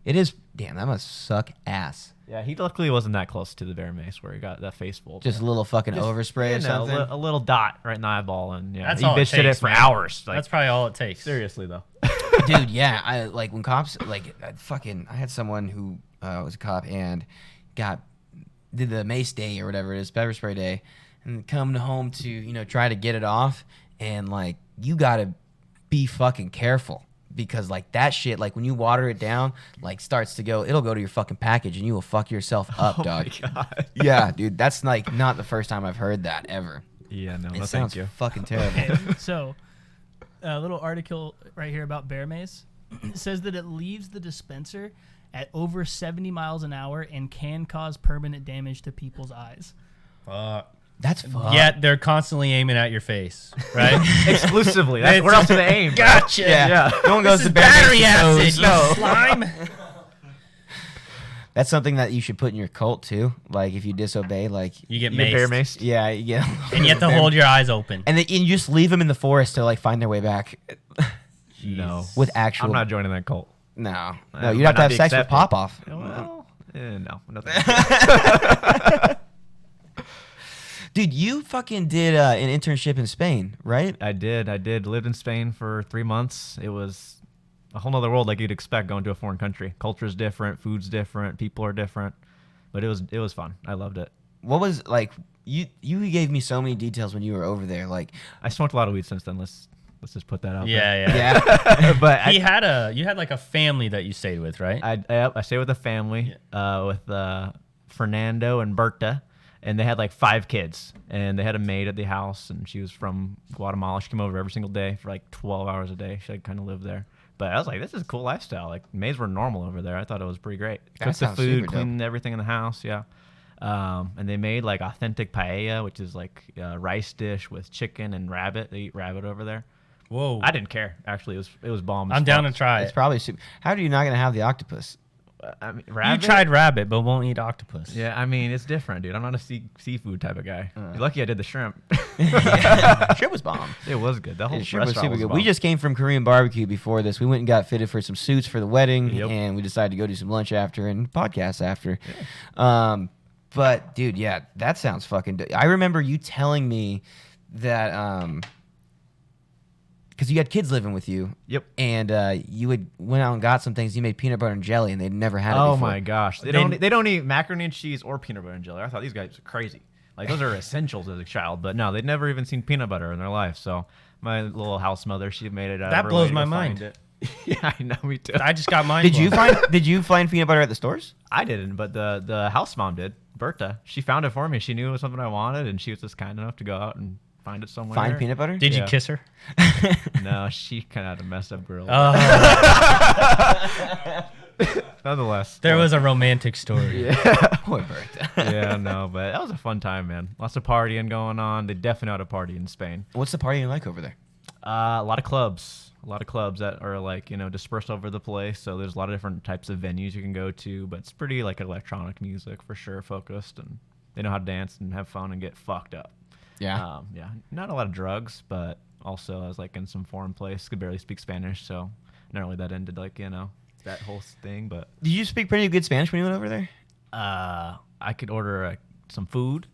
It is. Damn, that must suck ass. Yeah. He luckily wasn't that close to the bear mace where he got that face full. Just a little fucking overspray or You know, something. a little dot right in the eyeball, and yeah, That's he all it bitched at it takes, for man. hours. Like, That's probably all it takes. seriously though. Dude, yeah, I like when cops like I had someone who was a cop and did the mace day or whatever it is, pepper spray day, and come home to try to get it off, and like you gotta be fucking careful because like that shit, like when you water it down, like starts to go, it'll go to your fucking package and you will fuck yourself up, Oh dog. my god. Yeah, dude, that's like not the first time I've heard that ever. Yeah. No. It No. sounds Thank you. fucking terrible. Okay, so a little article right here about bear mace. It says that it leaves the dispenser at over 70 miles an hour and can cause permanent damage to people's eyes. Fuck. That's fucked. Yet they're constantly aiming at your face, right? Exclusively. That's where else do they aim? Gotcha. Yeah. No one goes This to is bear battery mace acid, toes. you No. slime. That's something that you should put in your cult too. Like if you disobey, like You get You get bear maced. maced. yeah, you get. And you have to hold your eyes open. And then you just leave them in the forest to like find their way back. No. With actual. I'm not joining that cult. No, Might you'd have to not have be sex with accepted. Popoff. Well, no. Nothing. Dude, you fucking did an internship in Spain, right? I did. Lived in Spain for 3 months. It was a whole nother world, like you'd expect going to a foreign country. Culture's different, food's different, people are different, but it was fun. I loved it. What was like? You gave me so many details when you were over there. Like, I smoked a lot of weed since then. Let's just put that out there. Yeah. But You had like a family that you stayed with, right? I stayed with a family with Fernando and Berta, and they had like 5 kids, and they had a maid at the house, and she was from Guatemala. She came over every single day for like 12 hours a day. She like, kind of lived there. But I was like, this is a cool lifestyle. Like, maids were normal over there. I thought it was pretty great. That Cooked the sounds super food, dope. cleaned everything in the house, yeah. And they made like authentic paella, which is like a rice dish with chicken and rabbit. They eat rabbit over there. Whoa. I didn't care. Actually, it was bomb. as I'm down to fuck. try it's it. probably super. How are you not gonna have the octopus? I mean, You rabbit? tried rabbit, but won't eat octopus. Yeah, I mean, it's different, dude. I'm not a seafood type of guy. You're lucky I did the shrimp. Shrimp was bomb. It was good. The whole Shrimp was restaurant super good. bomb. We just came from Korean barbecue before this. We went and got fitted for some suits for the wedding, Yep. and we decided to go do some lunch after and podcast after. But dude, yeah, that sounds fucking. I remember you telling me that because you had kids living with you. Yep. And you had went out and got some things. You made peanut butter and jelly, and they'd never had it Oh before. my gosh, they don't eat macaroni and cheese or peanut butter and jelly. I thought these guys were crazy. Like, those are essentials as a child, but no, they'd never even seen peanut butter in their life. So my little house mother, she made it out. That of her blows way to my find mind. it. Yeah, I know, me too. I just got mine. Did you blown. find peanut butter at the stores? I didn't, but the house mom did. Berta, she found it for me. She knew it was something I wanted, and she was just kind enough to go out and find it somewhere. Find peanut butter? Did you Yeah. kiss her? No, she kind of had a messed up girl. Oh, Nonetheless, there was a romantic story. Poor Bertha. yeah, no, but that was a fun time, man. Lots of partying going on. They definitely know how to party in Spain. What's the partying like over there? A lot of clubs that are like, dispersed over the place. So there's a lot of different types of venues you can go to, but it's pretty like electronic music for sure, focused, and they know how to dance and have fun and get fucked up. Yeah. Yeah, not a lot of drugs, but also I was like in some foreign place, could barely speak Spanish, so not really that into like that whole thing. But Did you speak pretty good Spanish when you went over there? I could order some food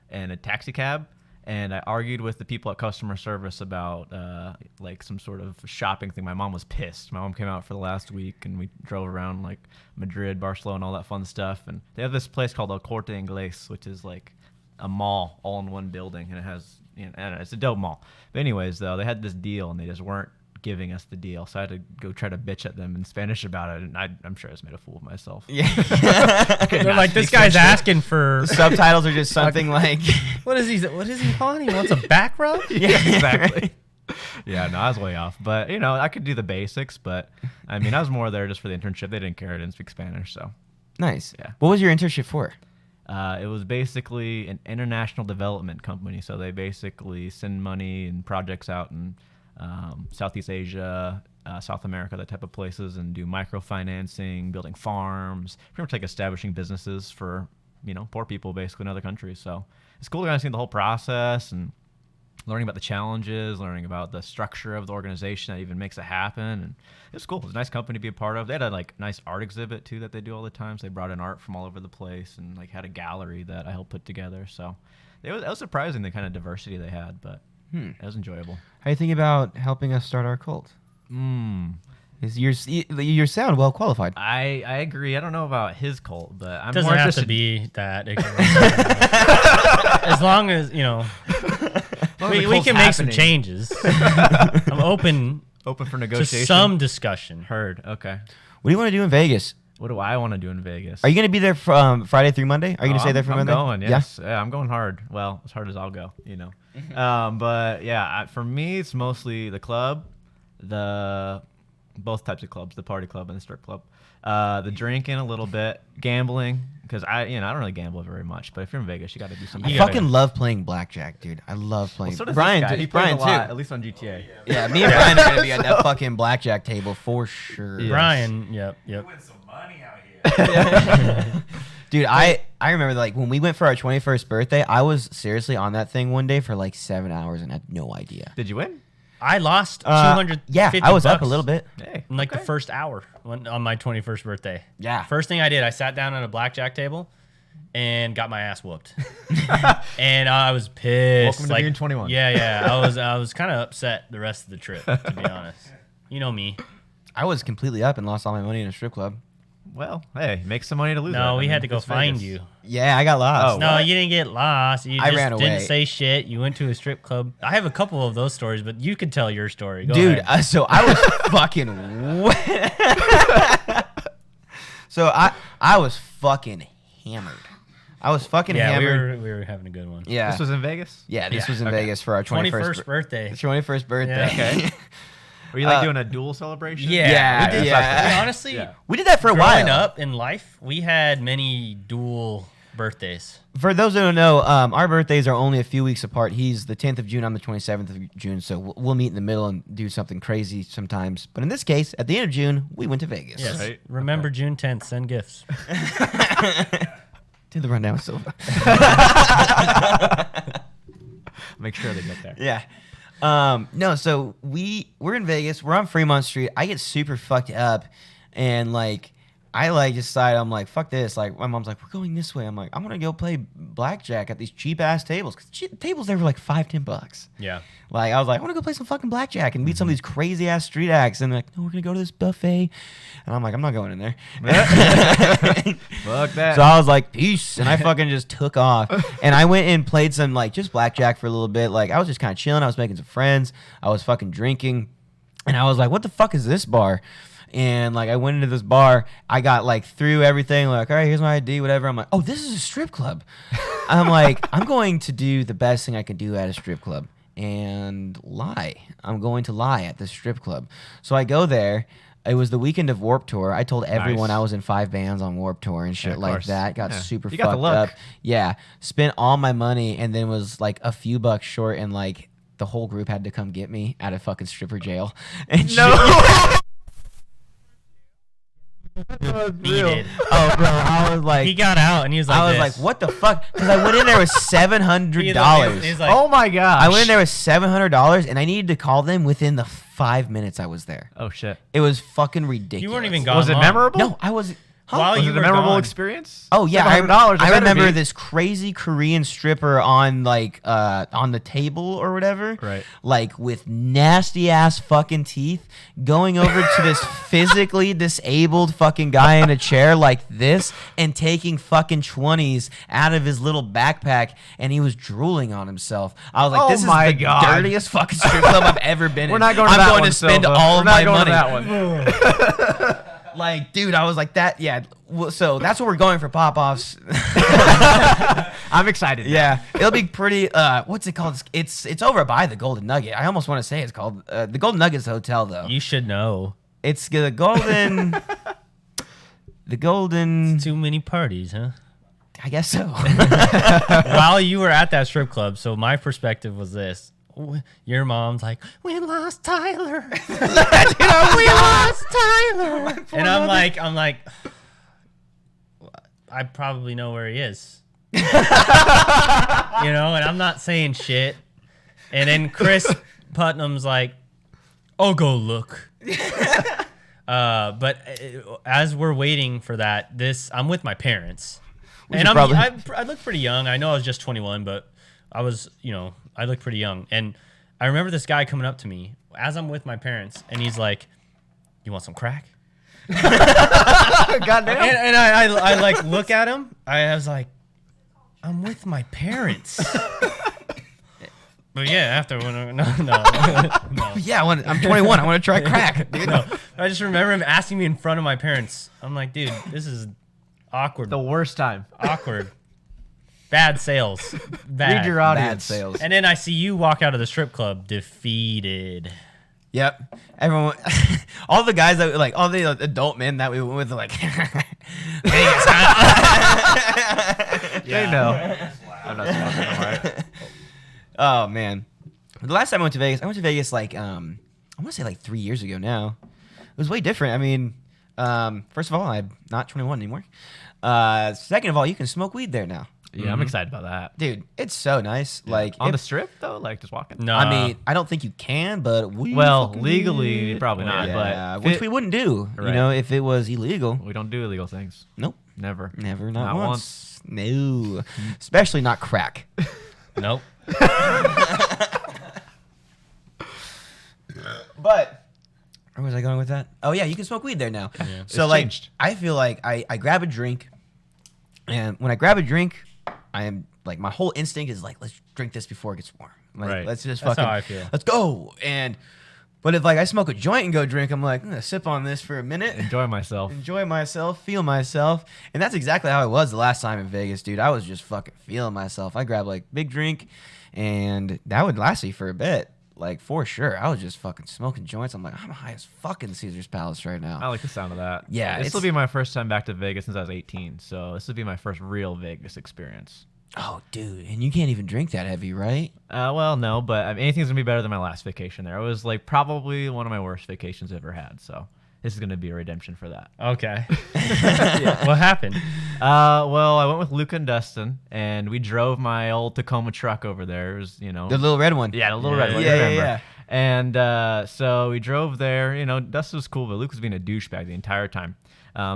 and a taxi cab. And I argued with the people at customer service about like some sort of shopping thing. My mom was pissed. My mom came out for the last week, and we drove around like Madrid, Barcelona, all that fun stuff. And they have this place called El Corte Inglés, which is like a mall all in one building, and it has, I don't know, it's a dope mall. But anyways, though, they had this deal, and they just weren't giving us the deal, so I had to go try to bitch at them in Spanish about it, and I'm sure I just made a fool of myself. Yeah. They're like, this guy's asking for. The subtitles are just something like. What is he calling? He wants a back rub? Yeah, exactly. Yeah, no, I was way off. But, I could do the basics, but, I mean, I was more there just for the internship. They didn't care. I didn't speak Spanish, so. Nice. Yeah. What was your internship for? It was basically an international development company. So they basically send money and projects out in Southeast Asia, South America, that type of places, and do microfinancing, building farms, pretty much like establishing businesses for, poor people basically in other countries. So it's cool to kind of see the whole process and learning about the challenges, learning about the structure of the organization that even makes it happen. And it's cool. It's a nice company to be a part of. They had a nice art exhibit too that they do all the time. So they brought in art from all over the place and had a gallery that I helped put together. So it was surprising the kind of diversity they had, but it was enjoyable. How do you think about helping us start our cult? You sound well qualified. I agree. I don't know about his cult, but I'm Doesn't more have interested. to be that. As long as, we can make some changes. I'm open Open for to negotiation. some discussion. Heard. Okay. What do you want to do in Vegas? What do I want to do in Vegas? Are you going to be there from Friday through Monday? Are you going to stay there for I'm Monday? going, yes. Yeah, I'm going hard. Well, as hard as I'll go, But yeah, for me, it's mostly the club, both types of clubs, the party club and the strip club. The drinking a little bit, gambling, because I don't really gamble very much. But if you're in Vegas, you got to do something. I fucking love playing blackjack, dude. I love playing. So does Brian, this guy. too. He plays Brian a lot, too. at least on GTA. Yeah, me and Brian are going to be at that fucking blackjack table for sure. Yeah. Brian, yep. Win some money out here. Dude, I remember when we went for our 21st birthday, I was seriously on that thing one day for 7 hours and had no idea. Did you win? I lost 250 Yeah, I was up a bucks little bit. Hey. in the first hour on my 21st birthday. Yeah. First thing I did, I sat down at a blackjack table and got my ass whooped. And I was pissed. Welcome to being 21. Yeah. I was kind of upset the rest of the trip, to be honest. You know me. I was completely up and lost all my money in a strip club. Well, hey, make some money to lose. No, it. we I had mean, to go it's find Vegas. you. Yeah, I got lost. Oh, No, what? you didn't get lost. You I just ran away. didn't say shit. You went to a strip club. I have a couple of those stories, but you could tell your story. Go Dude, ahead. so I was fucking So I was fucking hammered. I was fucking Yeah, hammered. we were having a good one. Yeah. This was in Vegas. yeah, this Yeah, was in okay. Vegas for our 21st birthday. 21st birthday. Yeah. Okay. Were you like doing a dual celebration? Yeah, we did. yeah. Honestly, Yeah. We did that for a growing while. up in life, we had many dual birthdays. For those that don't know, our birthdays are only a few weeks apart. He's the 10th of June. I'm the 27th of June. So we'll meet in the middle and do something crazy sometimes. But in this case, at the end of June, we went to Vegas. Yes. Right. Remember June 10th. Send gifts. Do the rundown with Silva. Make sure they get there. Yeah. No, so we're in Vegas. We're on Fremont Street. I get super fucked up, and like I like decide I'm like fuck this. Like my mom's like we're going this way. I'm like I'm gonna go play blackjack at these cheap ass tables. Cause tables there were like $5-10. Yeah. Like I was like I want to go play some fucking blackjack and meet some of these crazy ass street acts. And they're like no, we're gonna go to this buffet. And I'm like I'm not going in there. Fuck that. So I was like, peace. And I fucking just took off. And I went and played some, like, just blackjack for a little bit. Like, I was just kind of chilling. I was making some friends. I was fucking drinking. And I was like, what the fuck is this bar? And, like, I went into this bar. I got, like, through everything. Like, all right, here's my ID, whatever. I'm like, oh, this is a strip club. I'm like, I'm going to do the best thing I could do at a strip club and lie. I'm going to lie at this strip club. So I go there. It was the weekend of Warped Tour. I told everyone Nice. I was in 5 bands on Warped Tour and shit of like course. that. Got Yeah. super You fucked got the look. up. Yeah. Spent all my money and then was like a few bucks short and like the whole group had to come get me out of fucking stripper jail. And Needed. Oh, bro. I was like, He got out and he was like, I was this. like, what the fuck? Because I went in there with $700. He's like, Oh my gosh. I went in there with $700 and I needed to call them within the 5 minutes I was there. Oh shit. It was fucking ridiculous. you weren't even gone. Was it long. memorable? No, I was. Huh? While Was you it a were memorable gone. experience? Oh yeah, $700. I it better remember be. this crazy Korean stripper on like on the table or whatever, Right. Like with nasty ass fucking teeth, going over to this physically disabled fucking guy in a chair like this and taking fucking 20s out of his little backpack, and he was drooling on himself. I was like, Oh this is my the God. dirtiest fucking strip club I've ever been in. We're not going to I'm that going one, to spend Silva. all We're of not my going money. to that one. Like, dude, I was like that. Yeah. So that's what we're going for Popoffs. I'm excited. now. Yeah, it'll be pretty. What's it called? It's over by the Golden Nugget. I almost want to say it's called the Golden Nugget's hotel though. You should know. It's the Golden. The Golden. Too many parties, huh? I guess so. While you were at that strip club, so my perspective was this. Your mom's like, we lost Tyler. We lost Tyler. And I'm like, I probably know where he is. You know, and I'm not saying shit. And then Chris Putnam's like, I'll go look. But as we're waiting for that, I'm with my parents. And I look pretty young. I know I was just 21, but I was, I look pretty young. And I remember this guy coming up to me as I'm with my parents, and he's like, you want some crack? Goddamn. And I like look at him. I was like, I'm with my parents. But yeah, after no. Yeah, I'm 21. I want to try crack, dude. No, I just remember him asking me in front of my parents. I'm like, dude, this is awkward. The worst time. Awkward. Bad sales. Bad. Read your Bad audience. sales. And then I see you walk out of the strip club defeated. Yep. Everyone, all the guys that like, all the adult men that we went with, are like, Vegas, huh? They know. I'm not smoking. All right. Oh man, the last time I went to Vegas like I want to say like 3 years ago now. It was way different. I mean, first of all, I'm not 21 anymore. Second of all, you can smoke weed there now. Yeah, I'm excited about that. Dude, it's so nice. Like On if- the strip though, like just walking. No, I mean, I don't think you can, but we Well, fucking legally did. probably not, Yeah, but which fit- we wouldn't do. You Right. know, if it was illegal. we don't do illegal things. Nope, Never. never, not, Not once. No, especially not crack. nope. But where was I going with that? Oh yeah, you can smoke weed there now. Yeah. So It's like, changed. I feel like I grab a drink, and when I grab a drink, I am like my whole instinct is like, let's drink this before it gets warm. Like, Right. let's just That's fucking how I feel. let's go. But if like I smoke a joint and go drink, I'm like, I'm gonna sip on this for a minute. Enjoy myself. Enjoy myself, feel myself. And that's exactly how I was the last time in Vegas, dude. I was just fucking feeling myself. I grabbed like big drink, and that would last me for a bit. Like for sure. I was just fucking smoking joints. I'm like, I'm high as fucking Caesar's Palace right now. I like the sound of that. Yeah, This will it's- be my first time back to Vegas since I was 18, so this will be my first real Vegas experience. Oh, dude. And you can't even drink that heavy, right? Well, no, but I mean, anything's gonna be better than my last vacation there. It was like probably one of my worst vacations I've ever had, so this is gonna be a redemption for that. Okay. What happened? Well, I went with Luke and Dustin, and we drove my old Tacoma truck over there. It was, you know, The little red one. yeah, the little Yeah, red one. yeah, I yeah, remember. yeah. And so we drove there. You know, Dustin was cool, but Luke was being a douchebag the entire time.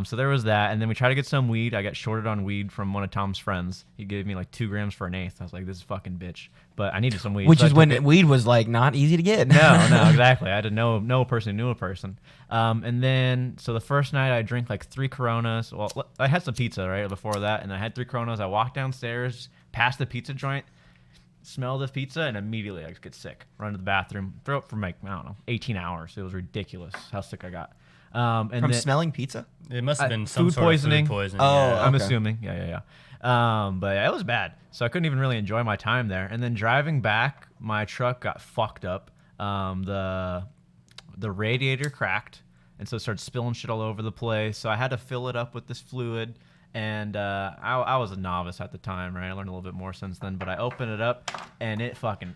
So there was that, and then we tried to get some weed. I got shorted on weed from one of Tom's friends. He gave me like 2 grams for an eighth. I was like, "This is fucking bitch," but I needed some weed. Which so I is took when it. weed was like not easy to get. No, exactly. I had to know a person who knew a person. And then, so the first night I drank like 3 Coronas. Well, I had some pizza right before that, and I had 3 Coronas. I walked downstairs, past the pizza joint, smell the pizza, and immediately I just get sick. Run to the bathroom, throw up for like, I don't know, 18 hours. It was ridiculous how sick I got. And From then, smelling pizza? It must have been some food sort poisoning. of food poisoning. Oh, yeah. I'm okay. assuming. Yeah. But yeah, it was bad. So I couldn't even really enjoy my time there. And then driving back, my truck got fucked up. The radiator cracked, and so it started spilling shit all over the place. So I had to fill it up with this fluid. And I was a novice at the time, right? I learned a little bit more since then. But I opened it up, and it fucking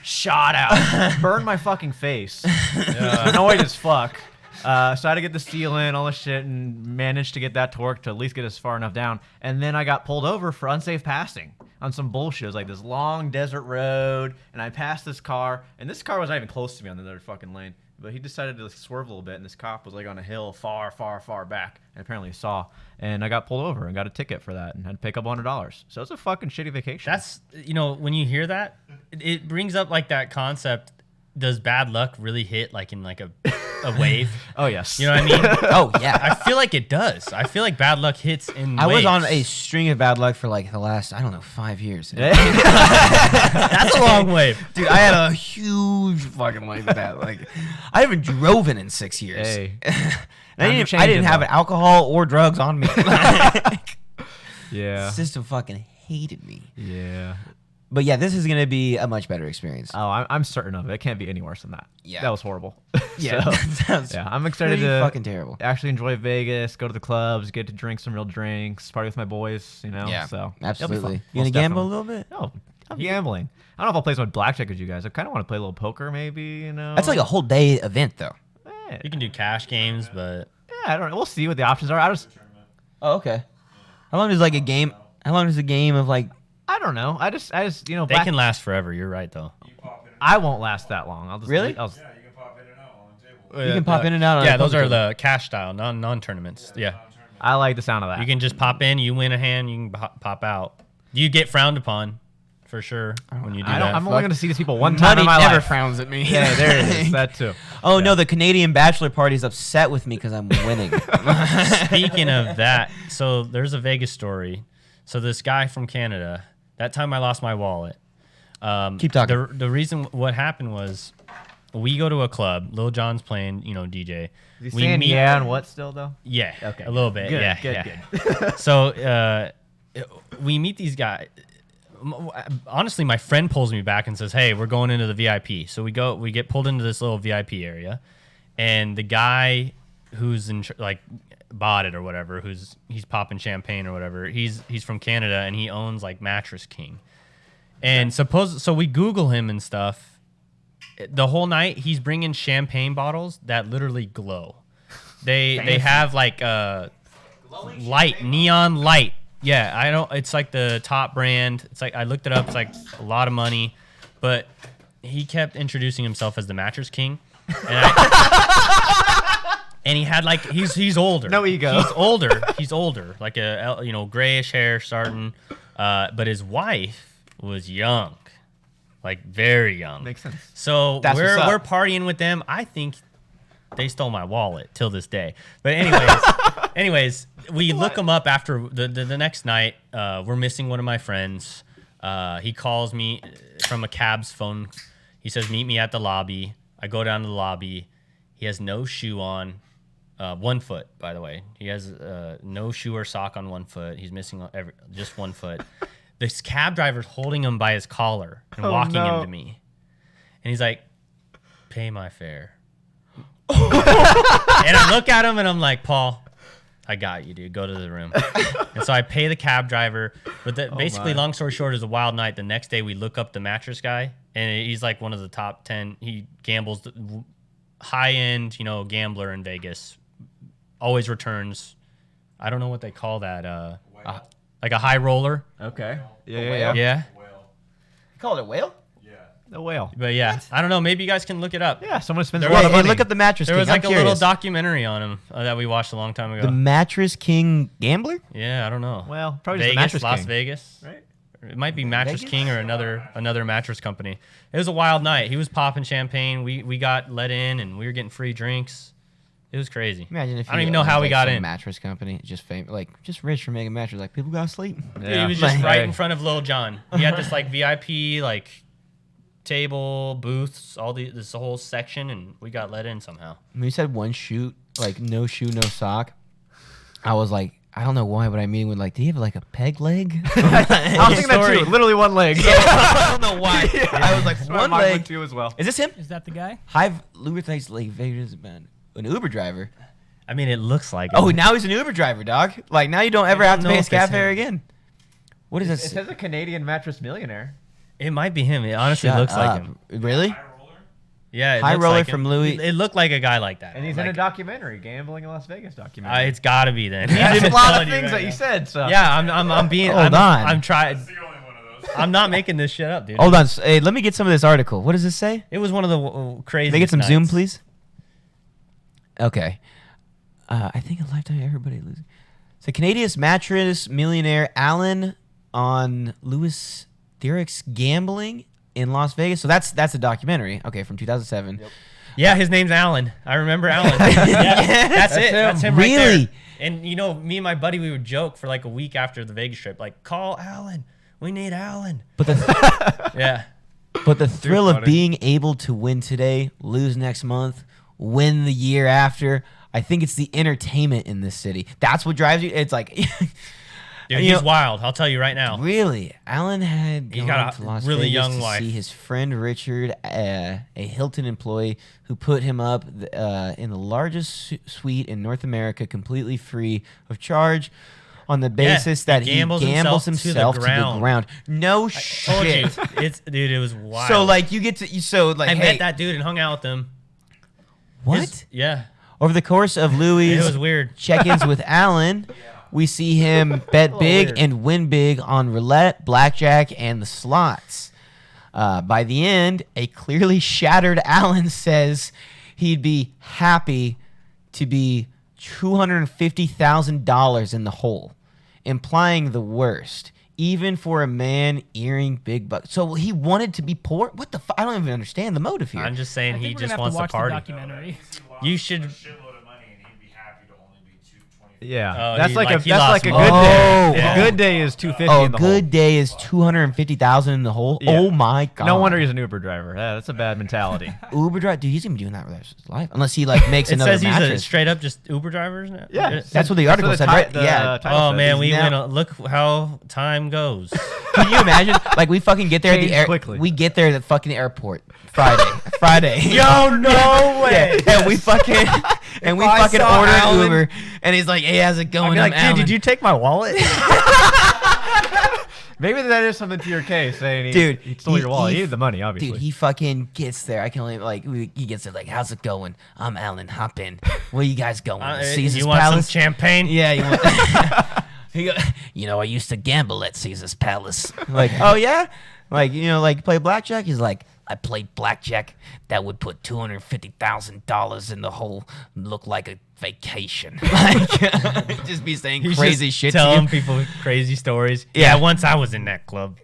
shot out. Burned my fucking face. Annoyed as fuck. So I had to get the seal in, all this shit, and managed to get that torque to at least get us far enough down. And then I got pulled over for unsafe passing on some bullshit. It was like this long desert road, and I passed this car, and this car was not even close to me on the other fucking lane. But he decided to swerve a little bit, and this cop was like on a hill far, far, far back, and apparently he saw. And I got pulled over and got a ticket for that, and had to pay a couple $100. So it's a fucking shitty vacation. That's, when you hear that, it brings up like that concept. Does bad luck really hit like in like a wave? Oh yes. You know what I mean? Oh, yeah. I feel like it does. I feel like bad luck hits in I was waves. on a string of bad luck for like the last, 5 years. That's a long wave. Dude, I had a huge fucking life of that. Like, I haven't driven in 6 years. Hey. And You're I changing, didn't have though. alcohol or drugs on me. The Yeah. system fucking hated me. Yeah. But yeah, this is gonna be a much better experience. Oh, I'm certain of it. It can't be any worse than that. Yeah. That was horrible. Yeah, So, that sounds yeah, I'm excited pretty to fucking terrible. actually enjoy Vegas, go to the clubs, get to drink some real drinks, party with my boys, Yeah, So it'll be absolutely. fun. You gonna Most gamble a definitely. little bit? No, I'm gambling. I don't know if I'll play some blackjack with you guys. I kind of want to play a little poker, maybe. That's like a whole day event, though. You can do cash games, but Yeah, I don't know. We'll see what the options are. Oh, okay. How long is like a game? How long is a game of like? I don't know. I just they black- can last forever. You're right, though. You pop in and I won't last that long. I'll just Really? I'll, Yeah, you can pop in and out on the table. You can pop in and out on Yeah, a those poker are table. the cash style, non-tournaments. Yeah. I like the sound of that. You can just pop in, you win a hand, you can pop out. You get frowned upon, for sure, when you do that. I'm only going to see these people one time Money in my never life. frowns at me. Yeah, there it is. That too. Oh no, the Canadian bachelor party is upset with me because I'm winning. Speaking of that, so there's a Vegas story. So this guy from Canada, that time I lost my wallet. Keep talking. The reason what happened was we go to a club. Lil Jon's playing, DJ. Is he We saying meet- yeah and what still though? Yeah, Okay. a little bit. Good, yeah, good, yeah. good. So we meet these guys. Honestly, my friend pulls me back and says, "Hey, we're going into the VIP." So we get pulled into this little VIP area, and the guy who's bought it or whatever, he's popping champagne or whatever. He's from Canada and he owns like Mattress King. And so we Google him and stuff. The whole night he's bringing champagne bottles that literally glow. They have like neon light Yeah, I don't. It's like the top brand. It's like I looked it up. It's like a lot of money, but he kept introducing himself as the Mattress King, and and he had like he's older. No ego. He's older, like a grayish hair starting, but his wife was young, like very young. Makes sense. So That's what's we're up. partying with them. I think they stole my wallet till this day. But anyways, we look them up after the next night. We're missing one of my friends. He calls me from a cab's phone. He says, "Meet me at the lobby." I go down to the lobby. He has no shoe on. 1 foot, by the way. He has no shoe or sock on 1 foot. He's missing just 1 foot. This cab driver's holding him by his collar and walking him to me. And he's like, "Pay my fare." And I look at him and I'm like, "Paul, I got you, dude. Go to the room." And so I pay the cab driver. But basically, long story short, it was a wild night. The next day, we look up the mattress guy, and he's like one of the top 10. He gambles, high-end, gambler in Vegas. Always returns. I don't know what they call that. Like a high roller. Okay. Yeah. Well, You call it a whale? yeah. The whale. But yeah, I don't know. Maybe you guys can look it up. Yeah, someone spends a There lot was- of Hey, money. look up the Mattress There King. was like I'm a little curious. documentary on him that we watched a long time ago. The Mattress King gambler? Yeah, I don't know. Well, probably just the Vegas, Mattress Las King. Vegas. Right? It might be Mattress Vegas? King or another mattress company. It was a wild night. He was popping champagne. We got let in and we were getting free drinks. It was crazy. Imagine if I don't even know how we got in. Mattress company, just famous, like just rich for making mattresses. Like people gotta sleep. Dude, he was just Like- right in front of Lil Jon. He had this like VIP like table booths, this whole section, and we got let in somehow. When you said one shoot, like no shoe, no sock, I was like, I don't know why, but I mean, with like, do you have like a peg leg? I was thinking that Story. too. Literally one leg. I don't know why. I was like, That's why one mine leg. went too as well. Is this him? Is that the guy? Hive Luberthites like Vegas man, an Uber driver. I mean, it looks like. Oh, it. now he's an Uber driver, dog. Like now you don't ever don't have to know pay if his cab it's fare him. again. What is It this? says a Canadian mattress millionaire. It might be him. It honestly Shut looks like up. him. Really? Yeah, it High looks roller like from him. Louis. It looked like a guy like that. And he's in a Like, documentary, Gambling in Las Vegas documentary. It's got to be then. There's I'm a lot telling of things right that you now. said. So Yeah, I'm being. Hold on. I'm trying. The only one of those. I'm not making this shit up, dude. Hold on. Hey, let me get some of this article. What does this say? It was one of the crazy. Can I get some zoom, please? Okay. I think a lifetime everybody losing. So Canadian mattress millionaire Alan on Louis Theroux gambling in Las Vegas. So that's a documentary. Okay, from 2007. Yeah, his name's Alan. I remember Alan. Yeah, that's it. That's him right Really? there. And me and my buddy, we would joke for like a week after the Vegas trip, like, call Alan. We need Alan. But the Yeah. thrill of funny. being able to win today, lose next month, win the year after. I think it's the entertainment in this city. That's what drives you. It's like, Dude, You he's know- wild. I'll tell you right now. really, Alan had He's gone got a to Las really Vegas young to wife. see his friend Richard, a Hilton employee, who put him up in the largest suite in North America, completely free of charge, on the basis that he gambles himself to the ground. No Told shit. you. Dude, it was wild. So like you get to I hey, met that dude and hung out with him. what? Yeah. Over the course of Louis' It was weird. check-ins with Alan, we see him bet big weird. and win big on roulette, blackjack, and the slots. By the end, a clearly shattered Alan says he'd be happy to be $250,000 in the hole, implying the worst, even for a man earing big bucks. So he wanted to be poor? What the fuck? I don't even understand the motive here. I'm just I saying think he we're just gonna have wants to watch to party. the documentary. You should- A shitload of money, and he'd be happy to only be 220. yeah, Oh, that's he- like like, a he that's lost like a money. good day. Oh. A good day is 250 Oh, in the good hole. day is 250,000 in the hole. Yeah. Oh my god! No wonder he's an Uber driver. Yeah, that's a bad mentality. Uber driver, dude. He's gonna be doing that for the rest of his life, unless he like makes It another says he's a mattress. straight up just Uber driver, isn't it? Yeah, That's what the article said, right? Yeah. Oh man, we now- went. Look how time goes. Can you imagine? Like we fucking get there at the Change quickly. We get there at the fucking airport Friday. Yo, no way. Yeah, and we fucking I saw order Alan- Uber, and he's like, "Hey, how's it going?" I'd be I'm like, dude, Alan." did you take my wallet? Maybe that is something to your case, saying Dude, he stole your wallet. he- He needed the money, obviously. Dude, he fucking gets there. I can only he gets there like, "How's it going? I'm Alan. Hop in. Where you guys going? Caesar's you want Palace." some champagne? Yeah, you want. He go, I used to gamble at Caesar's Palace. Like, oh yeah, like like play blackjack. He's like, I played blackjack that would put $250,000 in the hole, look like a vacation. Like, just be saying He's crazy just shit. telling to you. people crazy stories. Yeah. Yeah, once I was in that club.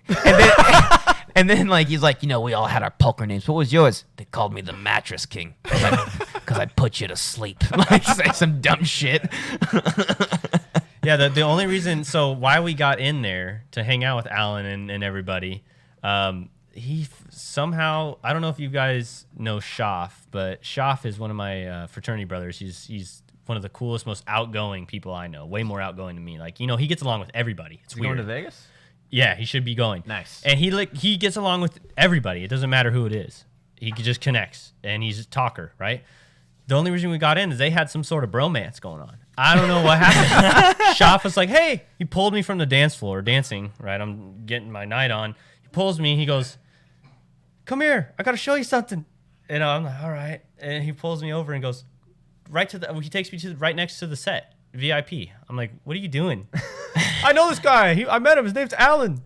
And then like he's like, we all had our poker names. What was yours? They called me the Mattress King because I put you to sleep. Like say some dumb shit. Yeah, the only reason, so why we got in there to hang out with Alan and everybody, he somehow, I don't know if you guys know Schaff, but Schaff is one of my fraternity brothers. He's one of the coolest, most outgoing people I know, way more outgoing than me. Like, he gets along with everybody. It's weird. Going to Vegas? Yeah, he should be going. Nice. And he gets along with everybody. It doesn't matter who it is. He just connects, and he's a talker, right? The only reason we got in is they had some sort of bromance going on. I don't know what happened. Schaff was like, hey, he pulled me from the dance floor, dancing, right? I'm getting my night on. He pulls me, he goes, come here, I got to show you something. And I'm like, all right. And he pulls me over and goes, he takes me to right next to the set, VIP. I'm like, what are you doing? I know this guy. I met him. His name's Alan.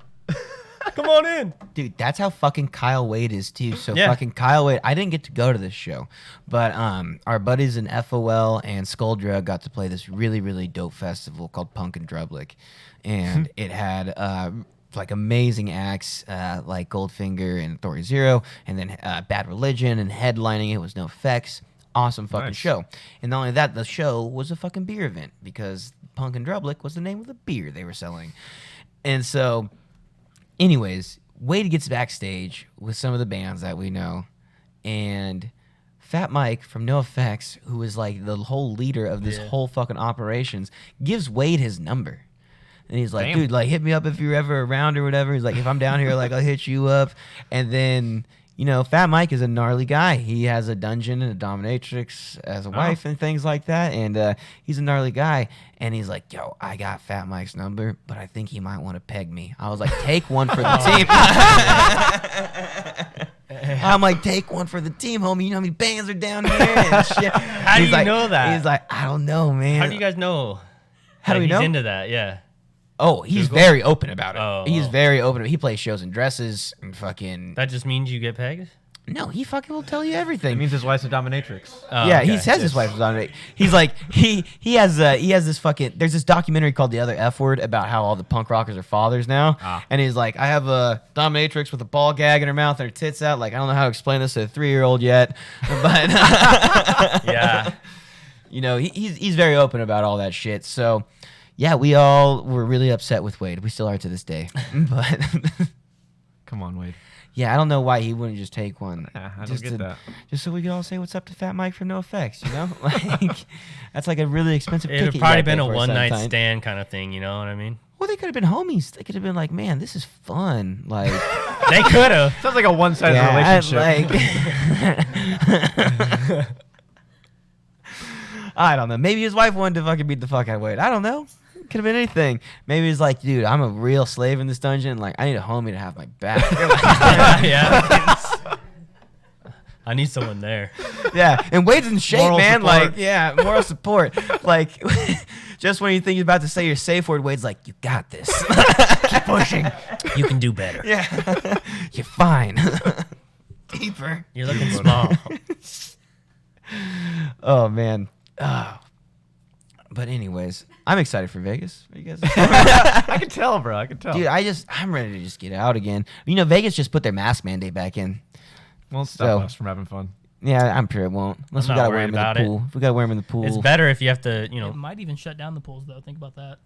Come on in. Dude, that's how fucking Kyle Wade is too. So Yeah. fucking Kyle Wade, I didn't get to go to this show, but our buddies in FOL and Skuldrug got to play this really, really dope festival called Punk and Drublic. And it had like amazing acts like Goldfinger and Authority Zero, and then Bad Religion, and headlining it was No Effects. Awesome fucking Nice. show. And not only that, the show was a fucking beer event because Punk and Drublic was the name of the beer they were selling. And so, anyways, Wade gets backstage with some of the bands that we know, and Fat Mike from No Effects, who is like the whole leader of this whole fucking operations, gives Wade his number. And he's like, Damn. dude, like, hit me up if you're ever around or whatever. He's like, if I'm down here, like, I'll hit you up. And then, Fat Mike is a gnarly guy. He has a dungeon and a dominatrix as a wife and things like that. And he's a gnarly guy. And he's like, yo, I got Fat Mike's number, but I think he might want to peg me. I was like, take one for the team. I'm like, take one for the team, homie. You know how many bands are down here and shit. How do He's you like- know that? He's like, I don't know, man. How do you guys know? How do that we know? He's into that, yeah. Oh, he's very open about it. Oh, He's oh. very open. He plays shows in dresses and fucking. That just means you get pegged? No, he fucking will tell you It everything. means his wife's a dominatrix. Oh, Yeah, okay. he says his wife was on it. He's like he has this fucking. There's this documentary called The Other F Word about how all the punk rockers are fathers now, and he's like, I have a dominatrix with a ball gag in her mouth and her tits out. Like, I don't know how to explain this to a 3-year-old yet, but Yeah. he's very open about all that shit. So yeah, we all were really upset with Wade. We still are to this day, but Come on, Wade. yeah, I don't know why he wouldn't just take one. Yeah, I don't Just get that. Just so we could all say what's up to Fat Mike from No Effects, Like, that's like a really expensive It ticket. would you probably gotta been pay a for one-night sometime. stand kind of thing, you know what I mean? Well, they could have been homies. They could have been like, man, this is fun. Like, They could have. Sounds like a one-sided yeah, relationship. I don't know. Maybe his wife wanted to fucking beat the fuck out of Wade. I don't know. Could have been anything. Maybe he's like, dude, I'm a real slave in this dungeon. Like, I need a homie to have my back. Yeah. I need someone there. Yeah, and Wade's in shape, Moral man. support. Like, yeah, moral support. Like, just when you think you're about to say your safe word, Wade's like, you got this. Keep pushing. You can do better. Yeah, you're fine. Deeper. You're looking small. Oh man. But anyways, I'm excited for Vegas. Are you guys? I can tell, bro. I can tell. Dude, I'm ready to just get out again. Vegas just put their mask mandate back in. Won't stop So- us from having fun. Yeah, I'm sure it won't. Unless I'm we not gotta wear worried them in about the it. pool. If we gotta wear them in the pool. It's better if you have to, It might even shut down the pools, though. Think about that.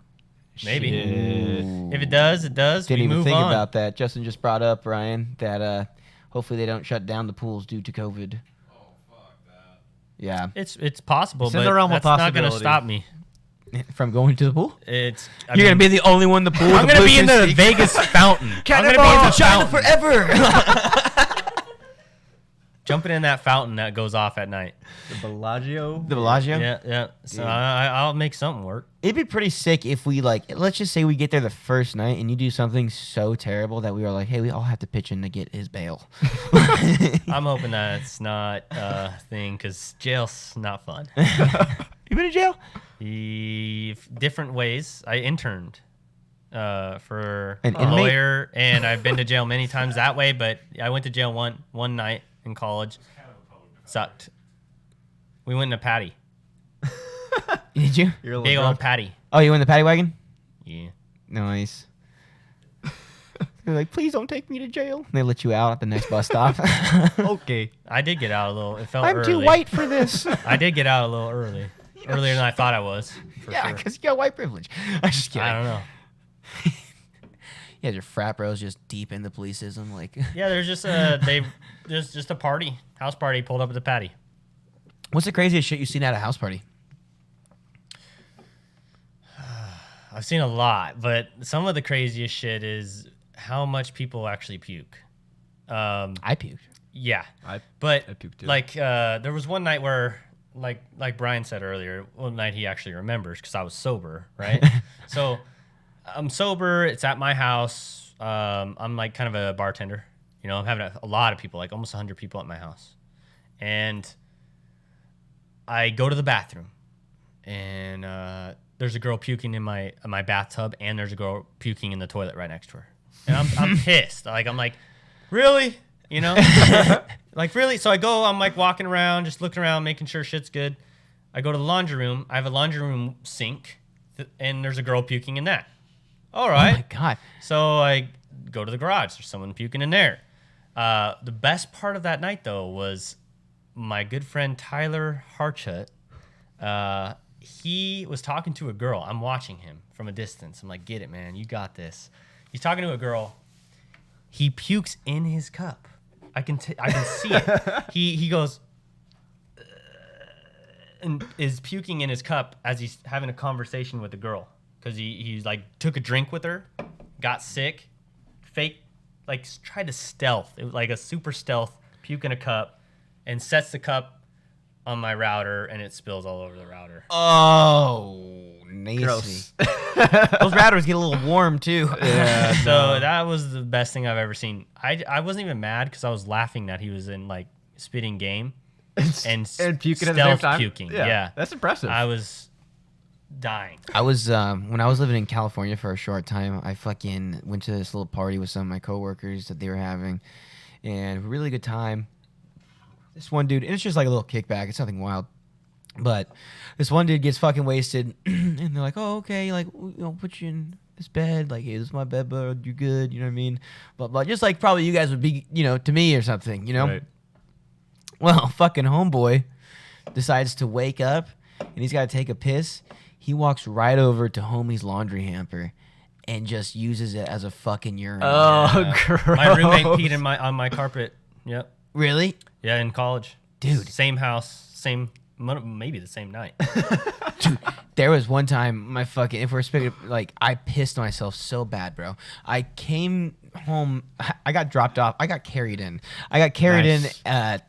maybe. Ooh. If it does, it does. Didn't we even move think on. about that. Justin just brought up, Ryan, that hopefully they don't shut down the pools due to COVID. Oh, fuck that. Yeah. It's possible, It's in but the realm of that's not going to possibility. stop me. From going to the pool? It's You're gonna be the only one in the pool. I'm with going to be in blue the cheek. Vegas fountain. I'm going to be Cannonball in the China fountain. forever. Jumping in that fountain that goes off at night. The Bellagio. The Bellagio. Yeah, yeah. So I'll make something work. It'd be pretty sick if we let's just say we get there the first night and you do something so terrible that we are like, hey, we all have to pitch in to get his bail. I'm hoping that it's not a thing because jail's not fun. You been in jail? Different ways. I interned for An a inmate? lawyer, and I've been to jail many times that way. But I went to jail one night in college. Sucked. We went in a patty. Did you? You're a little Big old drunk. patty. Oh, you in the paddy wagon? Yeah. Nice. They're like, please don't take me to jail. And they let you out at the next bus stop. Okay. I did get out a little. It felt I'm early. too white for this. I did get out a little early. Earlier than I thought I was. For Yeah, sure. because you got white privilege. I'm just kidding. I don't know. Yeah, your frat bros just deep in the policeism. Like, Yeah, there's just a party, house party pulled up at the patty. what's the craziest shit you've seen at a house party? I've seen a lot, but some of the craziest shit is how much people actually puke. I puked. Yeah, I but puked too. like there was one night where, like Brian said earlier, one night he actually remembers because I was sober, right? So I'm sober. It's at my house. I'm like kind of a bartender. You know, I'm having a lot of people, like almost 100 people at my house, and I go to the bathroom, and there's a girl puking in my bathtub, and there's a girl puking in the toilet right next to her, and I'm pissed. I'm like, really? You know, like really? So I go. I'm like walking around, just looking around, making sure shit's good. I go to the laundry room. I have a laundry room sink, and there's a girl puking in that. All right. Oh my God. So I go to the garage. There's someone puking in there. The best part of that night, though, was my good friend Tyler Harchut. He was talking to a girl. I'm watching him from a distance. I'm like, get it, man. You got this. He's talking to a girl. He pukes in his cup. I can see it. He goes and is puking in his cup as he's having a conversation with the girl because he's like took a drink with her, got sick, fake, like tried to stealth. It was like a super stealth puke in a cup, and sets the cup on my router, and it spills all over the router. Oh, nasty. Gross. Those routers get a little warm too. Yeah. So that was the best thing I've ever seen. I wasn't even mad because I was laughing that he was in like spitting game and puking at the same stealth time. puking. Yeah. That's impressive. I was dying. I was when I was living in California for a short time. I fucking went to this little party with some of my coworkers that they were having, and really good time. This one dude, and it's just like a little kickback. It's nothing wild, but this one dude gets fucking wasted, and they're like, "Oh, okay, like put you in this bed. Like, hey, this is my bed, bud. You good? You know what I mean?" But just like probably you guys would be, to me or something, Right. Well, fucking homeboy decides to wake up, and he's got to take a piss. He walks right over to homie's laundry hamper and just uses it as a fucking urinal. Oh, gross. My roommate peed on my carpet. Yep. Really? Yeah, in college. Dude. Same house, maybe the same night. Dude, there was one time if we're speaking, I pissed myself so bad, bro. I came home, I got dropped off, I got carried in. Nice.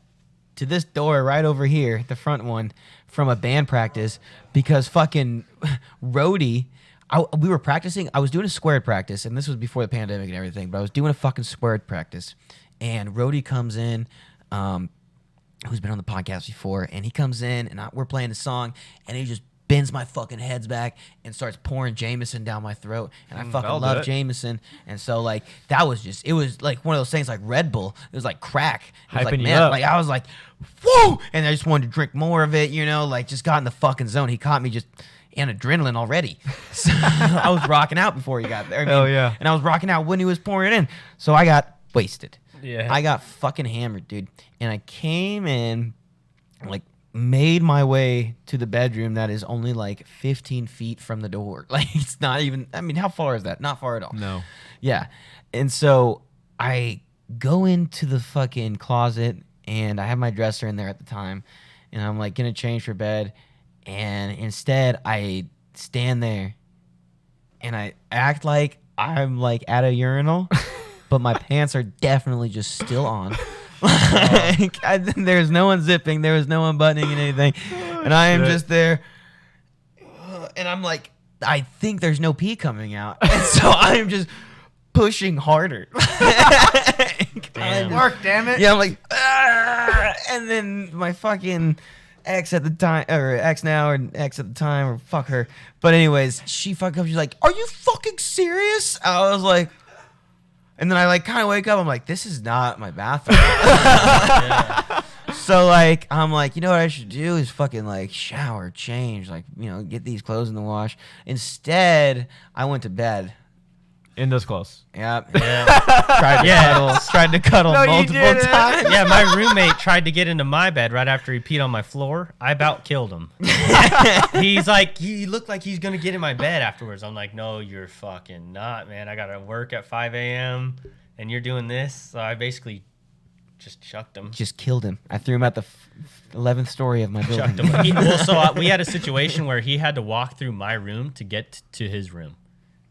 To this door right over here, the front one, from a band practice because fucking roadie, we were practicing. I was doing a squared practice, and this was before the pandemic and everything, but I was doing a fucking squared practice. And roadie comes in, who's been on the podcast before, and he comes in, and we're playing a song, and he just bends my fucking heads back and starts pouring Jameson down my throat, and I fucking that'll do love it. Jameson, and so that was just, it was like one of those things like Red Bull. It was like crack. It was Hyping like, you man, up. like I was like, whoa, and I just wanted to drink more of it, just got in the fucking zone. He caught me just in adrenaline already. So I was rocking out before he got there. I mean, Hell yeah. And I was rocking out when he was pouring it in, so I got wasted. Yeah. I got fucking hammered, dude. And I came in, made my way to the bedroom that is only 15 feet from the door. It's not even, how far is that? Not far at all. No. Yeah. And so I go into the fucking closet, and I have my dresser in there at the time, and I'm gonna change for bed. And instead, I stand there, and I act like I'm at a urinal, but my pants are definitely just still on. There's no one zipping, there was no one buttoning and anything, and I am just there, and I'm I think there's no pee coming out, and so I'm just pushing harder. Damn. Work, damn it. Yeah, I'm "Ah!" And then my fucking ex at the time, or ex now, or ex at the time, or fuck her. But anyways, she fucked up. She's like, "Are you fucking serious?" I was like, and then I like kind of wake up. I'm like, "This is not my bathroom." So like, I'm like, you know what I should do is fucking like shower, change, like get these clothes in the wash. Instead, I went to bed. In those clothes. Yep. Yeah. Tried to cuddle No, you multiple didn't. times. Yeah, my roommate tried to get into my bed right after he peed on my floor. I about killed him. He's like, he looked like he's gonna get in my bed afterwards. I'm like, no, you're fucking not, man. I gotta work at 5 a.m. and you're doing this. So I basically just chucked him. Just killed him. I threw him at the 11th story of my building. Chucked him. We had a situation where he had to walk through my room to get to his room.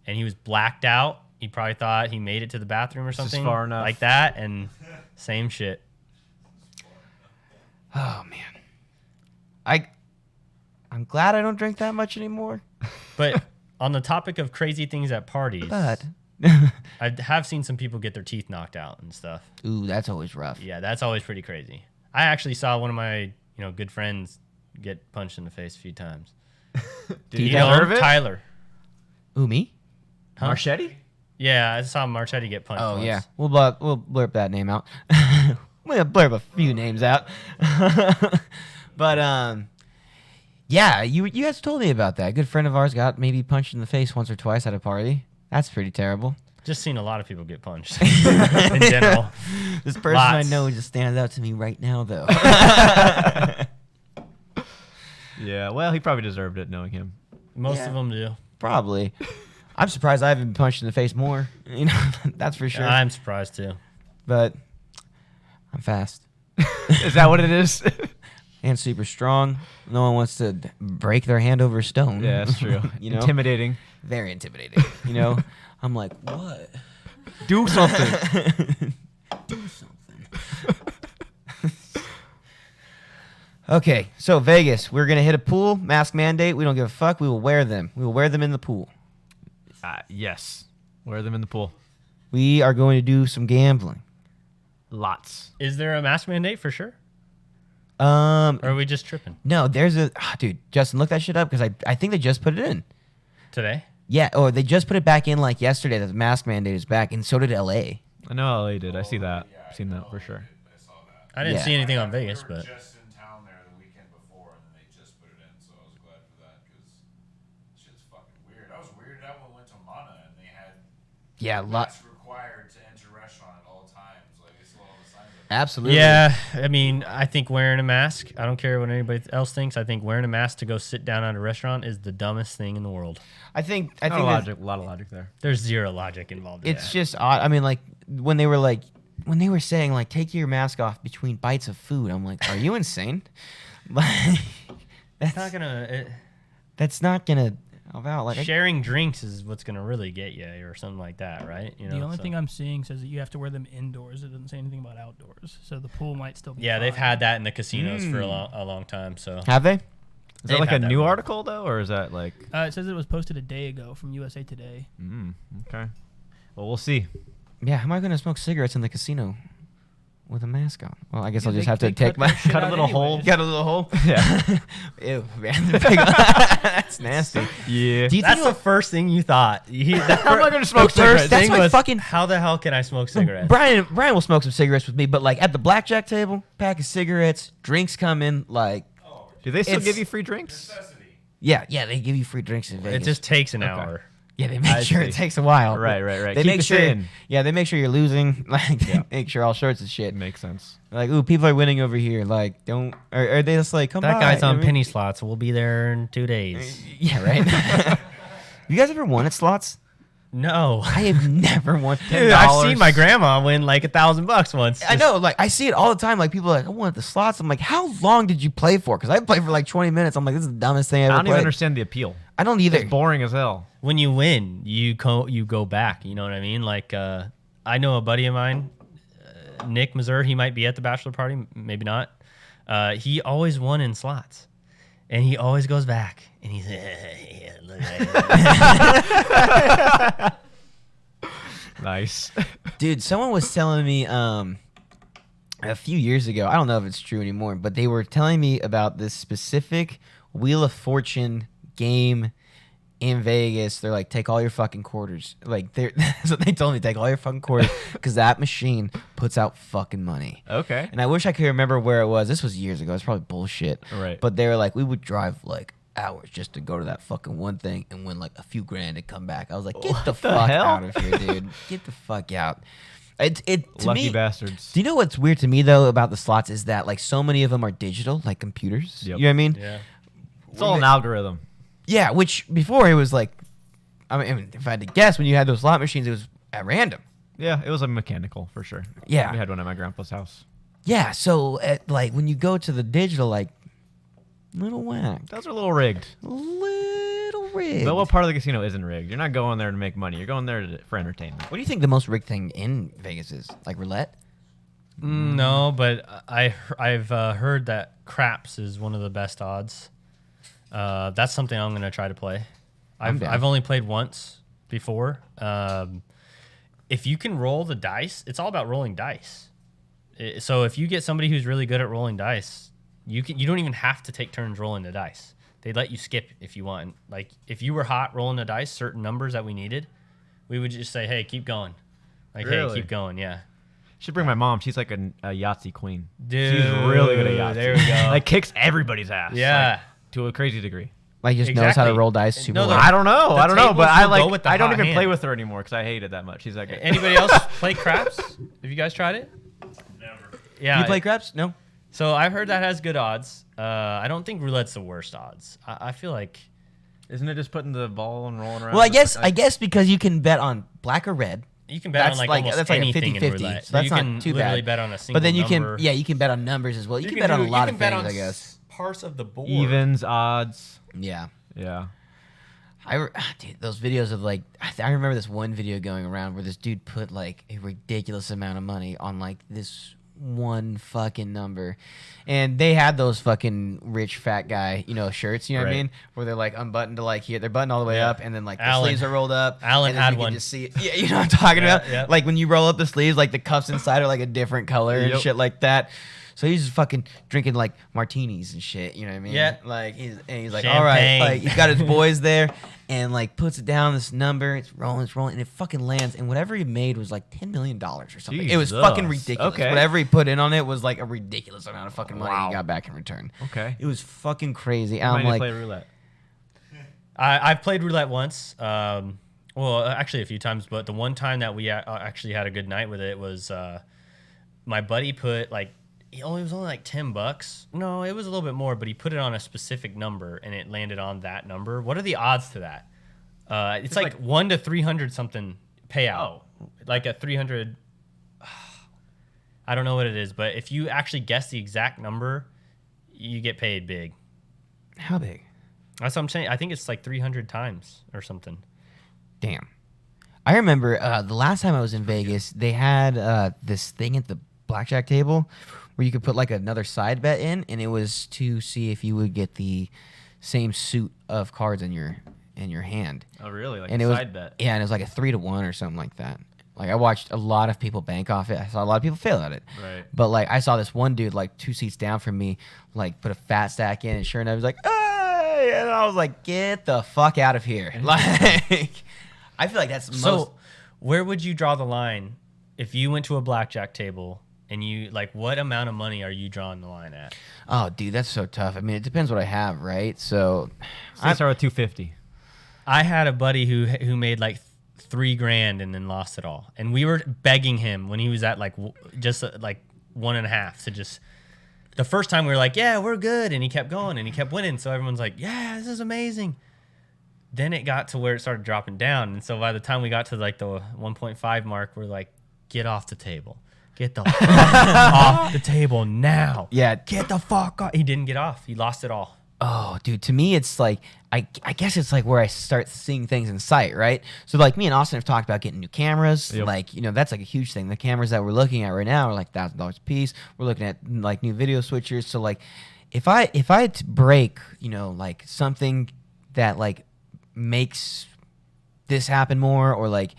And he was blacked out. He probably thought he made it to the bathroom or something far enough. like that. And same shit. Oh man, I'm glad I don't drink that much anymore. But on the topic of crazy things at parties, But I have seen some people get their teeth knocked out and stuff. ooh, that's always rough. Yeah, that's always pretty crazy. I actually saw one of my good friends get punched in the face a few times. Did he You know deserve him? it? Tyler. Ooh, me? Huh? Marchetti? Yeah, I saw Marchetti get punched. Oh once. yeah, we'll blurb that name out. We'll blurb a few names out. But yeah, you guys told me about that. A good friend of ours got maybe punched in the face once or twice at a party. That's pretty terrible. Just seen a lot of people get punched in general. This person Lots. I know just stands out to me right now, though. Yeah, well, he probably deserved it knowing him. Most Yeah. of them do. Probably. I'm surprised I haven't been punched in the face more. That's for sure. I'm surprised too. But I'm fast Is that what it is? and super strong. No one wants to break their hand over a stone. Yeah, that's true. Intimidating. Intimidating. Very intimidating. I'm like, what? Do something. Do something. Okay, so Vegas, we're gonna hit a pool mask mandate. We don't give a fuck. We will wear them. We will wear them in the pool. Yes. Wear them in the pool. We are going to do some gambling. Lots. Is there a mask mandate for sure? Or are we just tripping No, there's a dude. Justin, look that shit up because I think they just put it in. today? Yeah, or they just put it back in like yesterday. That the mask mandate is back, and so did LA. I know LA did. I see that. I've seen that for sure. I saw that. I didn't Yeah. see anything on We Vegas, were but just in town there the weekend before, and then they just put it in, so I was glad for that because shit's fucking weird. I was weirded out when we went to Mana and they had Yeah, lot. masks required to enter restaurant at all times. Like they still all the signs up. Absolutely. yeah, I mean, I think wearing a mask, I don't care what anybody else thinks. I think wearing a mask to go sit down at a restaurant is the dumbest thing in the world. I think A that- lot of logic there. There's zero logic involved in it's that. just odd. I mean, like when they were saying like take your mask off between bites of food. I'm like, are you insane? Like, It's not gonna. that's not gonna about like Sharing drinks is what's gonna really get you, or something like that, right? The only thing I'm seeing says that you have to wear them indoors. It doesn't say anything about outdoors. So the pool might still be yeah, they've fine. had that in the casinos for a long time. So have they? Is that They've like a had that new rule. article though, or is that like? It says it was posted a day ago from USA Today. Okay. Well, we'll see. Yeah, how am I gonna smoke cigarettes in the casino with a mask on? Well, I guess Yeah, I'll just they- have to they take cut my their shit cut a out little hole. anyways. got a little hole. Yeah. Ew, man, that's nasty. Yeah. Do you that's think the first thing you thought. How am I gonna smoke the first cigarettes? That's thing my was, fucking- how the hell can I smoke cigarettes? Brian will smoke some cigarettes with me, but like at the blackjack table, pack of cigarettes, drinks come in. Like, Do they still It's- give you free drinks? Necessity. yeah, they give you free drinks in Vegas. It just takes an hour. Yeah, they make I sure see. it takes a while. Right. They Keep make us sure. in. Yeah, they make sure you're losing. Like, they Yeah. make sure all sorts of shit. Makes sense. Like, ooh, people are winning over here. Like, don't. Or are they just like, come That by, guy's you know on what I mean? penny slots. We'll be there in 2 days. Yeah, right. You guys ever won at slots? No. I have never won. Dude, I've seen my grandma win like $1,000 once. I know, like I see it all the time. Like people are like, I won at the slots. I'm like, how long did you play for? Because I played for like 20 minutes. I'm like, this is the dumbest thing I I ever don't even played. understand the appeal. I don't either. It's boring as hell. When you win, you go back. You know what I mean? Like I know a buddy of mine, Nick Mazur. He might be at the bachelor party, maybe not. He always won in slots, and he always goes back. And he's yeah, look at Nice. Dude, someone was telling me a few years ago. I don't know if it's true anymore, but they were telling me about this specific Wheel of Fortune game in Vegas. They're like, take all your fucking quarters. Like, that's what they told me. Take all your fucking quarters because that machine puts out fucking money. Okay. And I wish I could remember where it was. This was years ago. It's probably bullshit. Right. But they were like, we would drive like hours just to go to that fucking one thing and win like a few grand and come back. I was like, get the fuck hell? out of here, dude. Get the fuck out. To Lucky me, bastards. do you know what's weird to me though about the slots is that like so many of them are digital, like computers. Yep. You know what I mean? Yeah. It's all an algorithm. Yeah, which before it was like, I mean, if I had to guess, when you had those slot machines, it was at random. Yeah, it was a mechanical for sure. Yeah. We had one at my grandpa's house. Yeah, so like when you go to the digital, like, little whack, Those are a little rigged. little rigged. But what part of the casino isn't rigged? You're not going there to make money. You're going there for entertainment. What do you think the most rigged thing in Vegas is? Like roulette? No, but I've heard that craps is one of the best odds. That's something I'm gonna try to play. I'm down. I've only played once before. If you can roll the dice, it's all about rolling dice. So if you get somebody who's really good at rolling dice, you don't even have to take turns rolling the dice. They let you skip if you want. Like if you were hot rolling the dice, certain numbers that we needed, we would just say, "Hey, keep going." Like, Really? "Hey, keep going." Yeah. Should bring my mom. She's like a Yahtzee queen. Dude, She's really good at Yahtzee. there we go. Like kicks everybody's ass. Yeah. Like, to a crazy degree. Like just knows how to Exactly. roll dice super No, well. I don't know. The I don't know. But tables I will go like. with the I don't hot even play hand. with her anymore because I hate it that much. She's like, Anybody else play craps? Have you guys tried it? Never. Yeah. You play craps? No. So I've heard that has good odds. I don't think roulette's the worst odds. I feel like isn't it just putting the ball and rolling around? Well, I guess because you can bet on black or red. you can bet That's on like like almost that's like a anything 50-50. in roulette. So that's you not can too literally bad. bet on a single But then you number. you can bet on numbers as well. You can bet on a lot of things, I guess. Parts of the board. evens, odds. Yeah. Yeah. Dude, those videos of like, I remember this one video going around where this dude put like a ridiculous amount of money on like this one fucking number, and they had those fucking rich fat guy, shirts, you know what I Right. mean, where they're like unbuttoned to like here, they're buttoned all the way Yeah. up, and then like the Alan. sleeves are rolled up. Alan and then had you can one. Just see it. Yeah, you know what I'm talking Yeah, about? yeah. Like when you roll up the sleeves, like the cuffs inside are like a different color and Yep. shit like that. So he's just fucking drinking like martinis and shit, you know what I mean? Yeah. Like he's like, all right, Champagne. like he's got his boys there, and like puts it down this number. It's rolling, and it fucking lands. And whatever he made was like $10 million or something. It was fucking Jesus. ridiculous. Okay. Whatever he put in on it was like a ridiculous amount of fucking money Wow. he got back in return. Okay. It was fucking crazy. I I'm might like, play roulette. I've played roulette once. Well, actually a few times, but the one time that we actually had a good night with it was my buddy put like. It was only like $10. No, it was a little bit more, but he put it on a specific number and it landed on that number. What are the odds to that? It's like 1 to 300 something payout. Like a 300. I don't know what it is, but if you actually guess the exact number, you get paid big. how big? That's what I'm saying. I think it's like 300 times or something. Damn. I remember the last time I was in Vegas, they had this thing at the blackjack table where you could put like another side bet in, and it was to see if you would get the same suit of cards in your hand. Oh, really? Like And a it was side bet. Yeah, and it was like a 3-to-1 or something like that. Like I watched a lot of people bank off it. I saw a lot of people fail at it. Right. But like I saw this one dude like 2 seats down from me, like put a fat stack in, and sure enough, he was like, "Hey!" And I was like, "Get the fuck out of here!" Like, I feel like that's most. So, where would you draw the line if you went to a blackjack table and you like what amount of money are you drawing the line at? Oh, dude, that's so tough. I mean, it depends what I have, right? So, I start with 250. I had a buddy who made like $3,000 and then lost it all, and we were begging him when he was at like just like 1.5 to just. The first time we were like, yeah, we're good, and he kept going and he kept winning, so everyone's like, yeah, this is amazing. Then it got to where it started dropping down, and so by the time we got to like the 1.5 mark, we're like, get off the table. Get the fuck off the table now. yeah. Get the fuck off. He didn't get off. He lost it all. Oh, dude, to me, it's like, I guess it's like where I start seeing things in sight, right? So, like, me and Austin have talked about getting new cameras. Yep. Like, that's like a huge thing. The cameras that we're looking at right now are like $1,000 a piece. We're looking at, like, new video switchers. So, like, if I had to break, like, something that, like, makes this happen more or, like,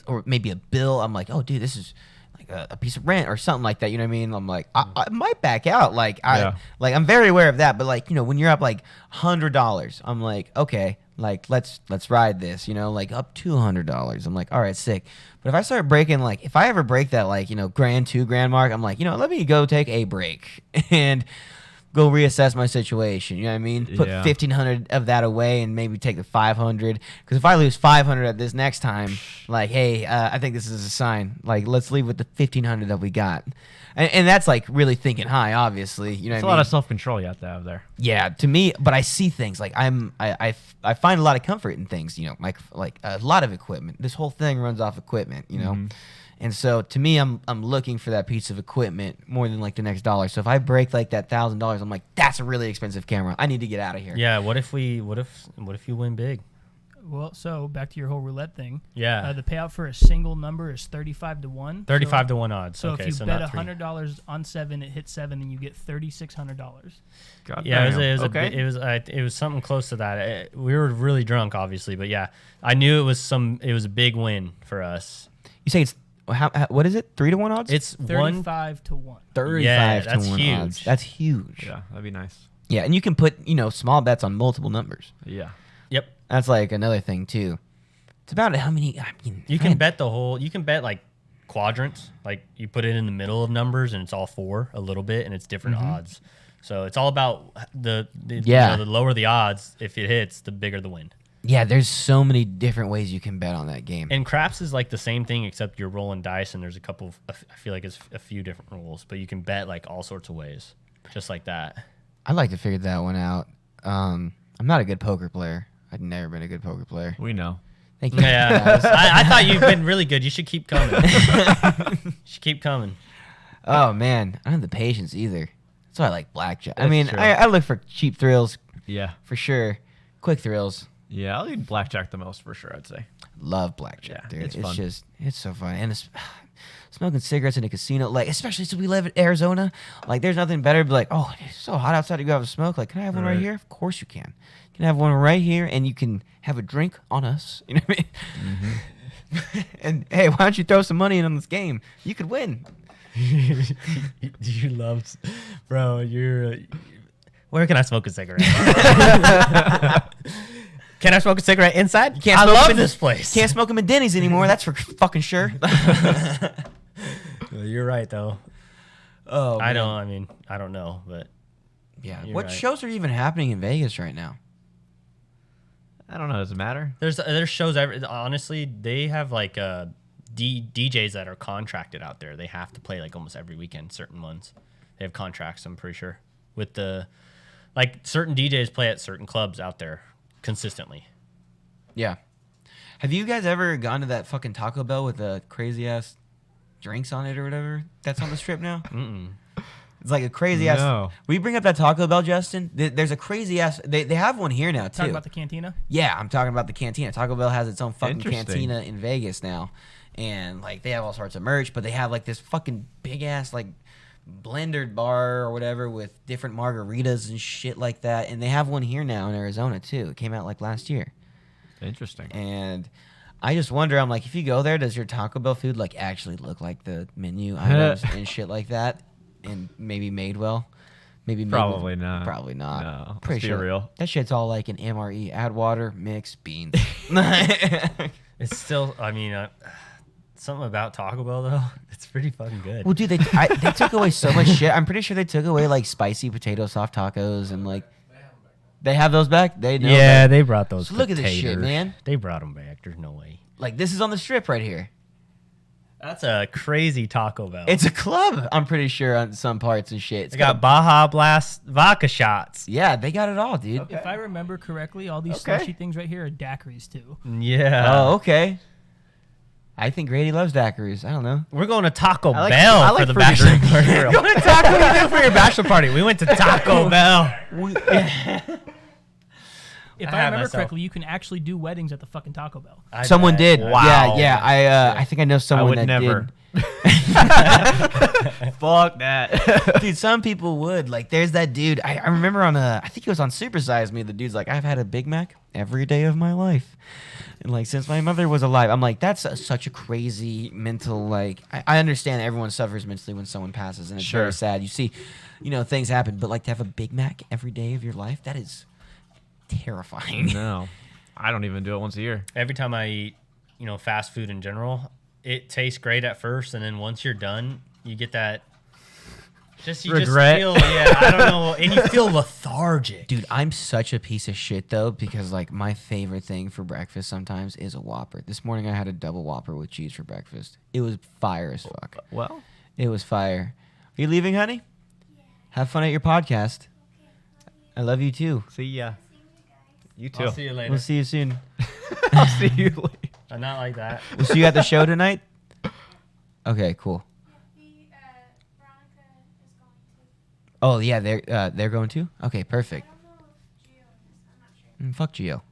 or maybe a bill, I'm like, oh, dude, this is, like, a piece of rent or something like that. You know what I mean? I'm like, I might back out. Like I'm very aware of that. But like, when you're up like $100, I'm like, okay, like let's ride this. Like up $200. I'm like, all right, sick. But if I start breaking, like if I ever break that like grand, $2,000 mark, I'm like, let me go take a break and go reassess my situation. You know what I mean? Put 1,500 of that away and maybe take the 500. Because if I lose 500 at this next time, like, hey, I think this is a sign. Like, let's leave with the 1,500 that we got. And that's like really thinking high, obviously. You know, It's what a I mean? lot of self-control you have to have there. Yeah, to me, but I see things like I find a lot of comfort in things. Like a lot of equipment. This whole thing runs off equipment. And so to me, I'm looking for that piece of equipment more than like the next dollar. So if I break like that $1,000, I'm like, that's a really expensive camera. I need to get out of here. Yeah. What if you win big? Well, so back to your whole roulette thing. Yeah. The payout for a single number is 35 to 1. 35 to 1 odds. So okay, if you so bet not three. $100 on 7, it hits 7, and you get $3,600. God Yeah, damn. it was something close to that. We were really drunk, obviously, but yeah, I knew it was a big win for us. You say it's what is it? 3 to 1 odds? It's 35 to 1. 35 Yeah, to that's 1 huge. odds. That's huge. Yeah, that'd be nice. Yeah, and you can put small bets on multiple numbers. Yeah. Yep. That's like another thing too. It's about how many. I mean, You can bet you can bet like quadrants, like you put it in the middle of numbers and it's all 4 a little bit and it's different odds. So it's all about the lower the odds, if it hits, the bigger the win. Yeah, there's so many different ways you can bet on that game. And craps is like the same thing, except you're rolling dice and there's a couple I feel like it's a few different rules, but you can bet like all sorts of ways, just like that. I'd like to figure that one out. I'm not a good poker player. I've never been a good poker player. We know. Thank you. Yeah, I thought you've been really good. You should keep coming. You should keep coming. Oh man, I don't have the patience either. That's why I like blackjack. I That's mean, true. I look for cheap thrills Yeah. for sure, quick thrills. Yeah, I'll eat blackjack the most for sure, I'd say. Love blackjack, Yeah, dude. it's It's fun. just it's so fun, and it's smoking cigarettes in a casino, like especially since we live in Arizona. Like, there's nothing better. But like, oh, it's so hot outside to go have a smoke. Like, can I have one right Right. here? Of course you can. You can have one right here, and you can have a drink on us. You know what I mean? And hey, why don't you throw some money in on this game? You could win. You love, bro. Where can I smoke a cigarette? Can I smoke a cigarette inside? You can't I smoke love them in- this place. Can't smoke them in Denny's anymore. That's for fucking sure. You're right though. Oh, I man. don't know, but Yeah. You're What right. shows are even happening in Vegas right now? I don't know. Does it matter? there's shows. Honestly, they have like DJs that are contracted out there. They have to play like almost every weekend. Certain ones, they have contracts. I'm pretty sure with certain DJs play at certain clubs out there consistently. Yeah. Have you guys ever gone to that fucking Taco Bell with the crazy ass drinks on it or whatever that's on the strip now? Mm-mm. It's like a crazy ass. No. Will you bring up that Taco Bell, Justin? There's a crazy ass. They have one here now too. Talking about the cantina? Yeah, I'm talking about the cantina. Taco Bell has its own fucking Interesting. cantina in Vegas now, and like they have all sorts of merch, but they have like this fucking big ass like blender bar or whatever with different margaritas and shit like that. And they have one here now in Arizona too. It came out like last year. Interesting. And I just wonder, I'm like, if you go there, does your Taco Bell food like actually look like the menu items and shit like that, and maybe made well? Maybe made Probably with- not. Probably not. No, Pretty let's be sure real. that shit's all like an MRE. Add water, mix beans. It's still. I mean, something about Taco Bell though. It's pretty fucking good. Well, dude, they took away so much shit. I'm pretty sure they took away like spicy potato soft tacos and like they have those back. They know Yeah, that. they brought those. So look at this shit, potatoes. man. They brought them back. There's no way. Like, this is on the strip right here. That's a crazy Taco Bell. It's a club. I'm pretty sure on some parts and shit. It's They got Baja Blast vodka shots. yeah, they got it all, dude. If I remember correctly, all these Okay. slushy things right here are daiquiris too. Yeah. Oh, okay. I think Grady loves daiquiris. I don't know. We're going to Taco I like- Bell I like for the fruity bachelor drinks. party. Real. Going to Taco Bell for your bachelor party. We went to Taco Bell. If I I have remember myself. correctly, you can actually do weddings at the fucking Taco Bell. Someone did. Wow. Yeah. I think I know someone would that never. did. Fuck that. Dude, some people would. Like, there's that dude. I remember I think it was on Super Size Me. The dude's like, I've had a Big Mac every day of my life. And like since my mother was alive, I'm like that's such a crazy mental like. I understand everyone suffers mentally when someone passes, and it's Sure. very sad. You see, things happen, but like to have a Big Mac every day of your life, that is terrifying. No, I don't even do it once a year. Every time I eat, fast food in general, it tastes great at first, and then once you're done, you get that. You Regret. just feel, I don't know, and you feel lethargic. Dude, I'm such a piece of shit though because like my favorite thing for breakfast sometimes is a Whopper. This morning I had a double Whopper with cheese for breakfast. It was fire as fuck. Well, It was fire. Are you leaving, honey? Yeah. Have fun at your podcast. I love you too. see ya. You too. I'll see you later. We'll see you soon. I'll see you later. Not like that. We'll see you at the show tonight. Okay, cool. Veronica is going to. Oh yeah, they're going to. Okay, perfect. I don't know if Gio is. I'm not sure.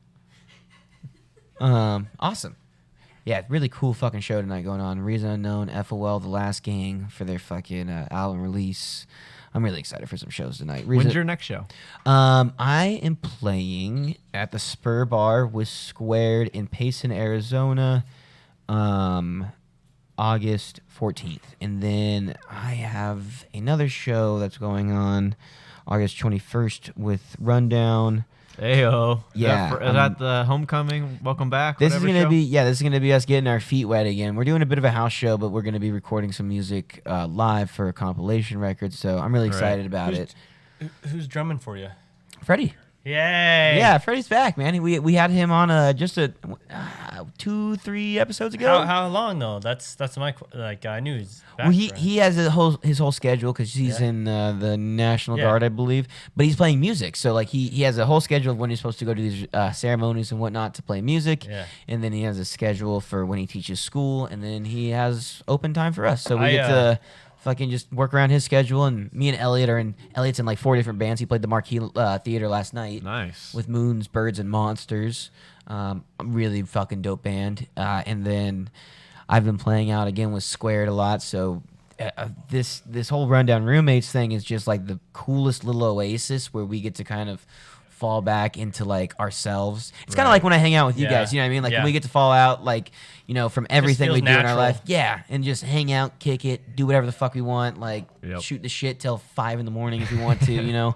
Fuck Gio. Awesome. Yeah, really cool fucking show tonight going on. Reason Unknown, FOL, The Last Gang for their fucking album release. I'm really excited for some shows tonight. When's your next show? I am playing at the Spur Bar with Squared in Payson, Arizona, August 14th. And then I have another show that's going on August 21st with Rundown. Ayo. Yeah, Is that the homecoming? Welcome back. This is whatever gonna show? this is gonna be us getting our feet wet again. We're doing a bit of a house show, but we're gonna be recording some music live for a compilation record. So I'm really Right. excited about Who's- it. Who's drumming for you? Freddie, Yay! yeah, Freddie's back, man. We had him on just 2-3 episodes ago. How long though? That's my I knew he's back. Well, he for- he has his whole schedule because he's Yeah. in the National Yeah. Guard, I believe. But he's playing music, so like he has a whole schedule of when he's supposed to go to these ceremonies and whatnot to play music. Yeah. And then he has a schedule for when he teaches school, and then he has open time for us. So we I, get to fucking just work around his schedule. And me and Elliot's in like 4 different bands. He played the Marquee Theater last night. Nice. With Moons, Birds, and Monsters. Really fucking dope band. And then I've been playing out again with Squared a lot. So this whole Rundown Roommates thing is just like the coolest little oasis where we get to kind of fall back into like ourselves. It's kind of Right. like when I hang out with you Yeah. guys, you know what I mean? Like when Yeah. we get to fall out, like, from everything we feels do in our natural. life. Yeah. And just hang out, kick it, do whatever the fuck we want. Like Yep. shoot the shit till 5 in the morning if we want to,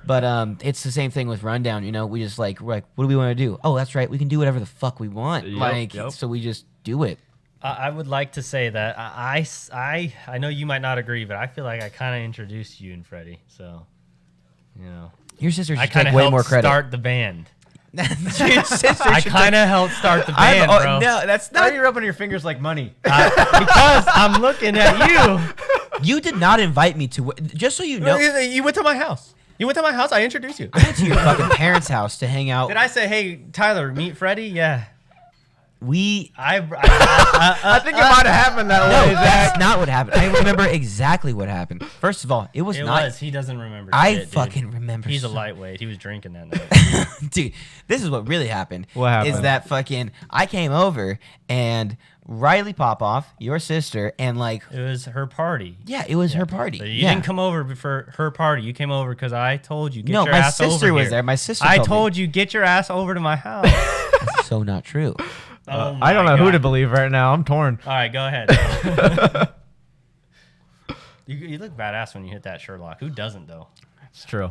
But it's the same thing with Rundown, we just we're like, what do we want to do? Oh, that's right, we can do whatever the fuck we want. Yep. So we just do it. I would like to say that I know you might not agree, but I feel like I kind of introduced you and Freddie, so Your sister I should kind take of way helped more credit. start the band. Your sister I should kind of helped start the take- band, I'm- bro. No, that's Why are not. you rubbing your fingers like money? Because I'm looking at you. You did not invite me to. Just so you know, You went to my house. You went to my house. I introduced you. I went to your fucking parents' house to hang out. Did I say, hey, Tyler, meet Freddie? Yeah. We. I think it might have happened that No, way, that's Zach. not what happened. I remember exactly what happened. First of all, it was It not. was. He doesn't remember. I shit, dude. fucking remember He's a so- lightweight. He was drinking that night. Dude, this is what really happened. What happened? Is that fucking. I came over and Riley Popoff, your sister, and like. It was her party. Yeah, it was her party. But you yeah. didn't come over for her party. You came over because I told you get No, your my ass over sister was here. there. My sister I told me. told you get your ass over to my house. That's so not true. Oh I don't my know who God. to believe right now. I'm torn. All right, go ahead. you look badass when you hit that Sherlock. Who doesn't though? It's true.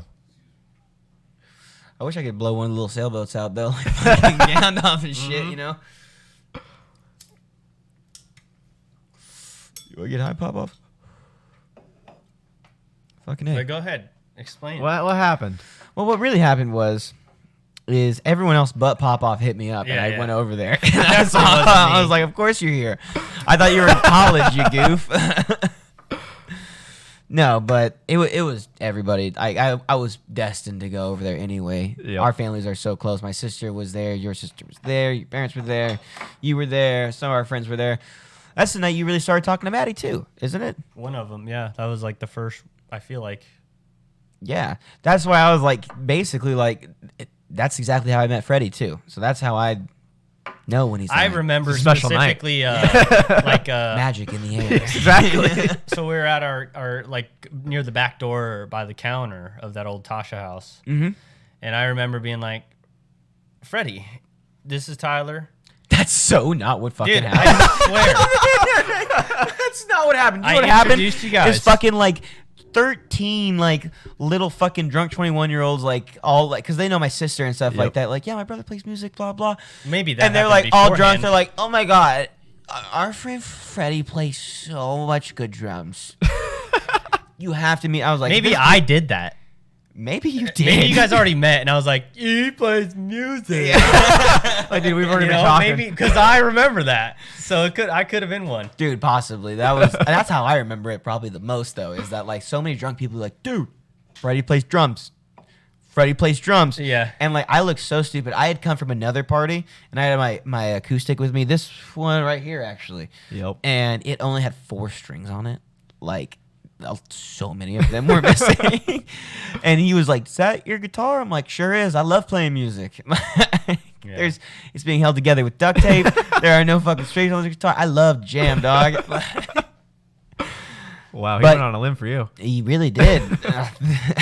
I wish I could blow one of the little sailboats out though, like fucking Gandalf and shit, you know. You want to get high, Popoff? Fucking A. But go ahead, explain. it. What happened? Well, what really happened is everyone else but Popoff hit me up, and Yeah, I yeah. went over there. Definitely wasn't I me. was like, "Of course you're here." I thought you were in college, you goof. No, but it was everybody. I was destined to go over there anyway. Yep. Our families are so close. My sister was there. Your sister was there. Your parents were there. You were there. Some of our friends were there. That's the night you really started talking to Maddie too, isn't it? One of them, yeah. That was like the first. I feel like. Yeah, that's why I was like, basically, like, that's exactly how I met Freddie too. So that's how I know when he's. I there. remember It's a special night. specifically, like magic in the air. Exactly. So we were at our like near the back door or by the counter of that old Tasha house, Mm-hmm. and I remember being like, Freddie, this is Tyler. That's so not what fucking Dude, happened. I swear. That's not what happened. You know I what happened? introduced you guys. Is fucking like 13 like little fucking drunk 21-year-olds like all like because they know my sister and stuff like that. Like, yeah, my brother plays music, blah blah. Maybe that. And they're happened like all drunk. beforehand. They're like, oh my god, our friend Freddie plays so much good drums. You have to meet. I was like, maybe this- I did that. Maybe you did. Maybe you guys already met, and I was like, he plays music. Like, dude, we've already You been know, talking. maybe because I remember that, so I could have been one. Dude, possibly. That's how I remember it probably the most though, is that like so many drunk people are like, dude, Freddie plays drums. Freddie plays drums. Yeah. And like I looked so stupid. I had come from another party and I had my acoustic with me. This one right here actually. Yep. And it only had 4 strings on it. Like so many of them were missing. And he was like, is that your guitar? I'm like, sure is. I love playing music. Yeah. It's being held together with duct tape. There are no fucking strings on the guitar. I love jam, dog. Wow, he But- went on a limb for you. He really did.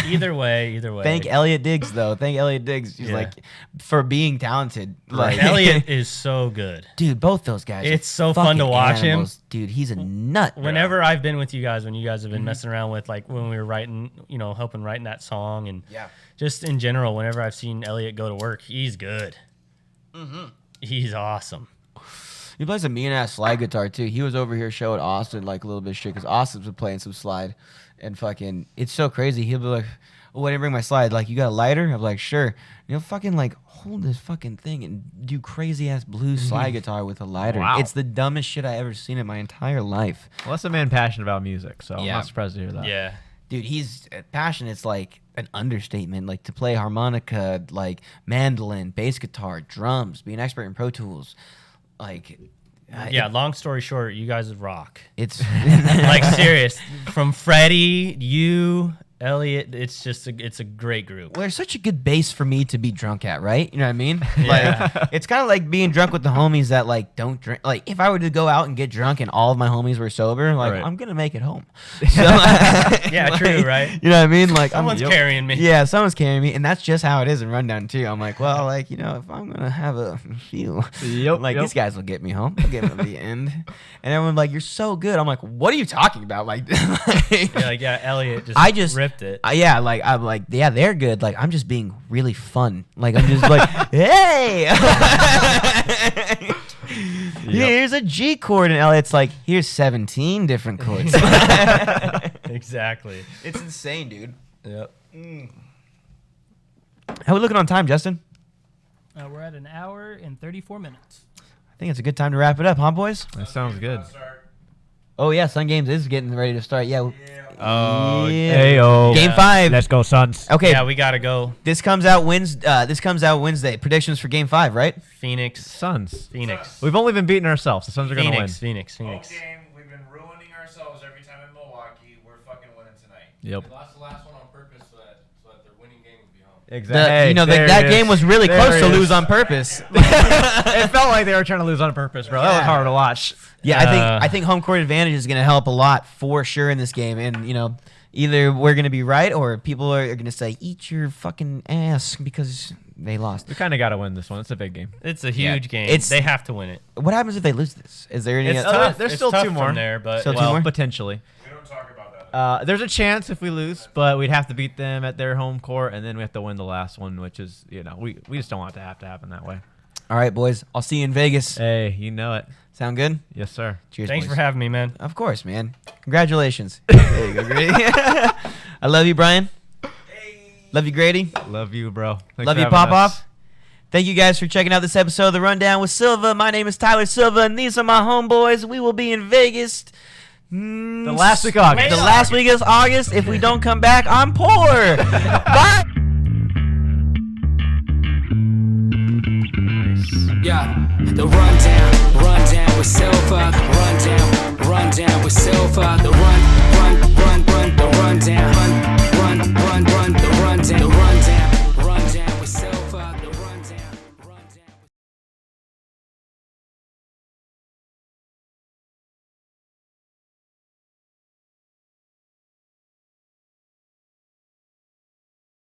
Either way. Thank Elliot Diggs though. Thank Elliot Diggs. He's Yeah. like for being talented. Like Elliot is so good. dude, both those guys. are It's so fun to fucking watch him. animals. Dude, he's a nut. bro. Whenever I've been with you guys, when you guys have been Mm-hmm. messing around with like when we were writing, helping writing that song, and Yeah. just in general, whenever I've seen Elliot go to work, he's good. Mm-hmm. He's awesome. He plays a mean ass slide guitar too. He was over here showing Austin like a little bit of shit because Austin's been playing some slide, and fucking it's so crazy. He'll be like, "Oh, I didn't bring my slide. Like, you got a lighter?" I'm like, "Sure." And he'll fucking like hold this fucking thing and do crazy ass blues slide guitar with a lighter. Wow. It's the dumbest shit I ever seen in my entire life. Well, that's a man passionate about music, so I'm Yeah. not surprised to hear that. Yeah. Dude, he's passionate. It's like an understatement. Like to play harmonica, like mandolin, bass guitar, drums, be an expert in Pro Tools. Like, Yeah, long story short, you guys rock. it's Like serious. From Freddie, you, Elliot, it's a great group. well, there's such a good base for me to be drunk at, right? You know what I mean? Yeah. Like, it's kind of like being drunk with the homies that like don't drink. Like, if I were to go out and get drunk and all of my homies were sober, like Right. I'm gonna make it home. So, Yeah, true, right? You know what I mean? Like, Someone's carrying me. Yeah, someone's carrying me, and that's just how it is in Rundown too. I'm like, well, like if I'm gonna have a few, Yep, like yep. these guys will get me home. They'll get me to the end, and everyone's like, you're so good. I'm like, what are you talking about? Like, Yeah, Elliot I just ripped it. yeah, like I'm like, yeah, they're good. Like I'm just being really fun. Like I'm just like, hey, here's a G chord, and Elliot's like, here's 17 different chords. Exactly. It's insane, dude. Yep. How we looking on time, Justin? We're at an hour and 34 minutes. I think it's a good time to wrap it up, huh, boys? That sounds good. Oh yeah, Sun Games is getting ready to start. Yeah. Oh, Yeah. Ayo. Game Yeah. 5. Let's go, Suns. Okay. Yeah, we gotta go. This comes out Wednesday. Predictions for Game 5, right? Phoenix. Suns. Phoenix. We've only been beating ourselves. The Suns are going to win. Phoenix. Home game, we've been ruining ourselves every time in Milwaukee. We're fucking winning tonight. Yep. They lost the last one on purpose so that their winning game would be home. Exactly. That game was really close to lose on purpose. It felt like they were trying to lose on purpose, bro. That was Yeah. hard to watch. Yeah, Uh, I think home court advantage is going to help a lot for sure in this game, and either we're going to be right or people are going to say eat your fucking ass because they lost. We kind of got to win this one. It's a big game. It's a huge game. It's- They have to win it. What happens if they lose this? Is there any? It's other- tough. there's It's still tough two more. from there, but Still two Well, more? potentially. We don't talk about that. There's a chance if we lose, but we'd have to beat them at their home court, and then we have to win the last one, which is, we just don't want it to have to happen that way. All right, boys. I'll see you in Vegas. Hey, you know it. Sound good? Yes, sir. Cheers. Thanks boys. for having me, man. Of course, man. Congratulations. There you go, Grady. I love you, Brian. Love you, Grady. Love you, bro. Thanks Love for you, having Popoff. us. Thank you guys for checking out this episode of The Rundown with Silva. My name is Tyler Silva, and these are my homeboys. We will be in Vegas. The last week of August. The last week of August. If we don't come back, I'm poor. Bye. Yeah, the rundown with Silva. Rundown with Silva. The run.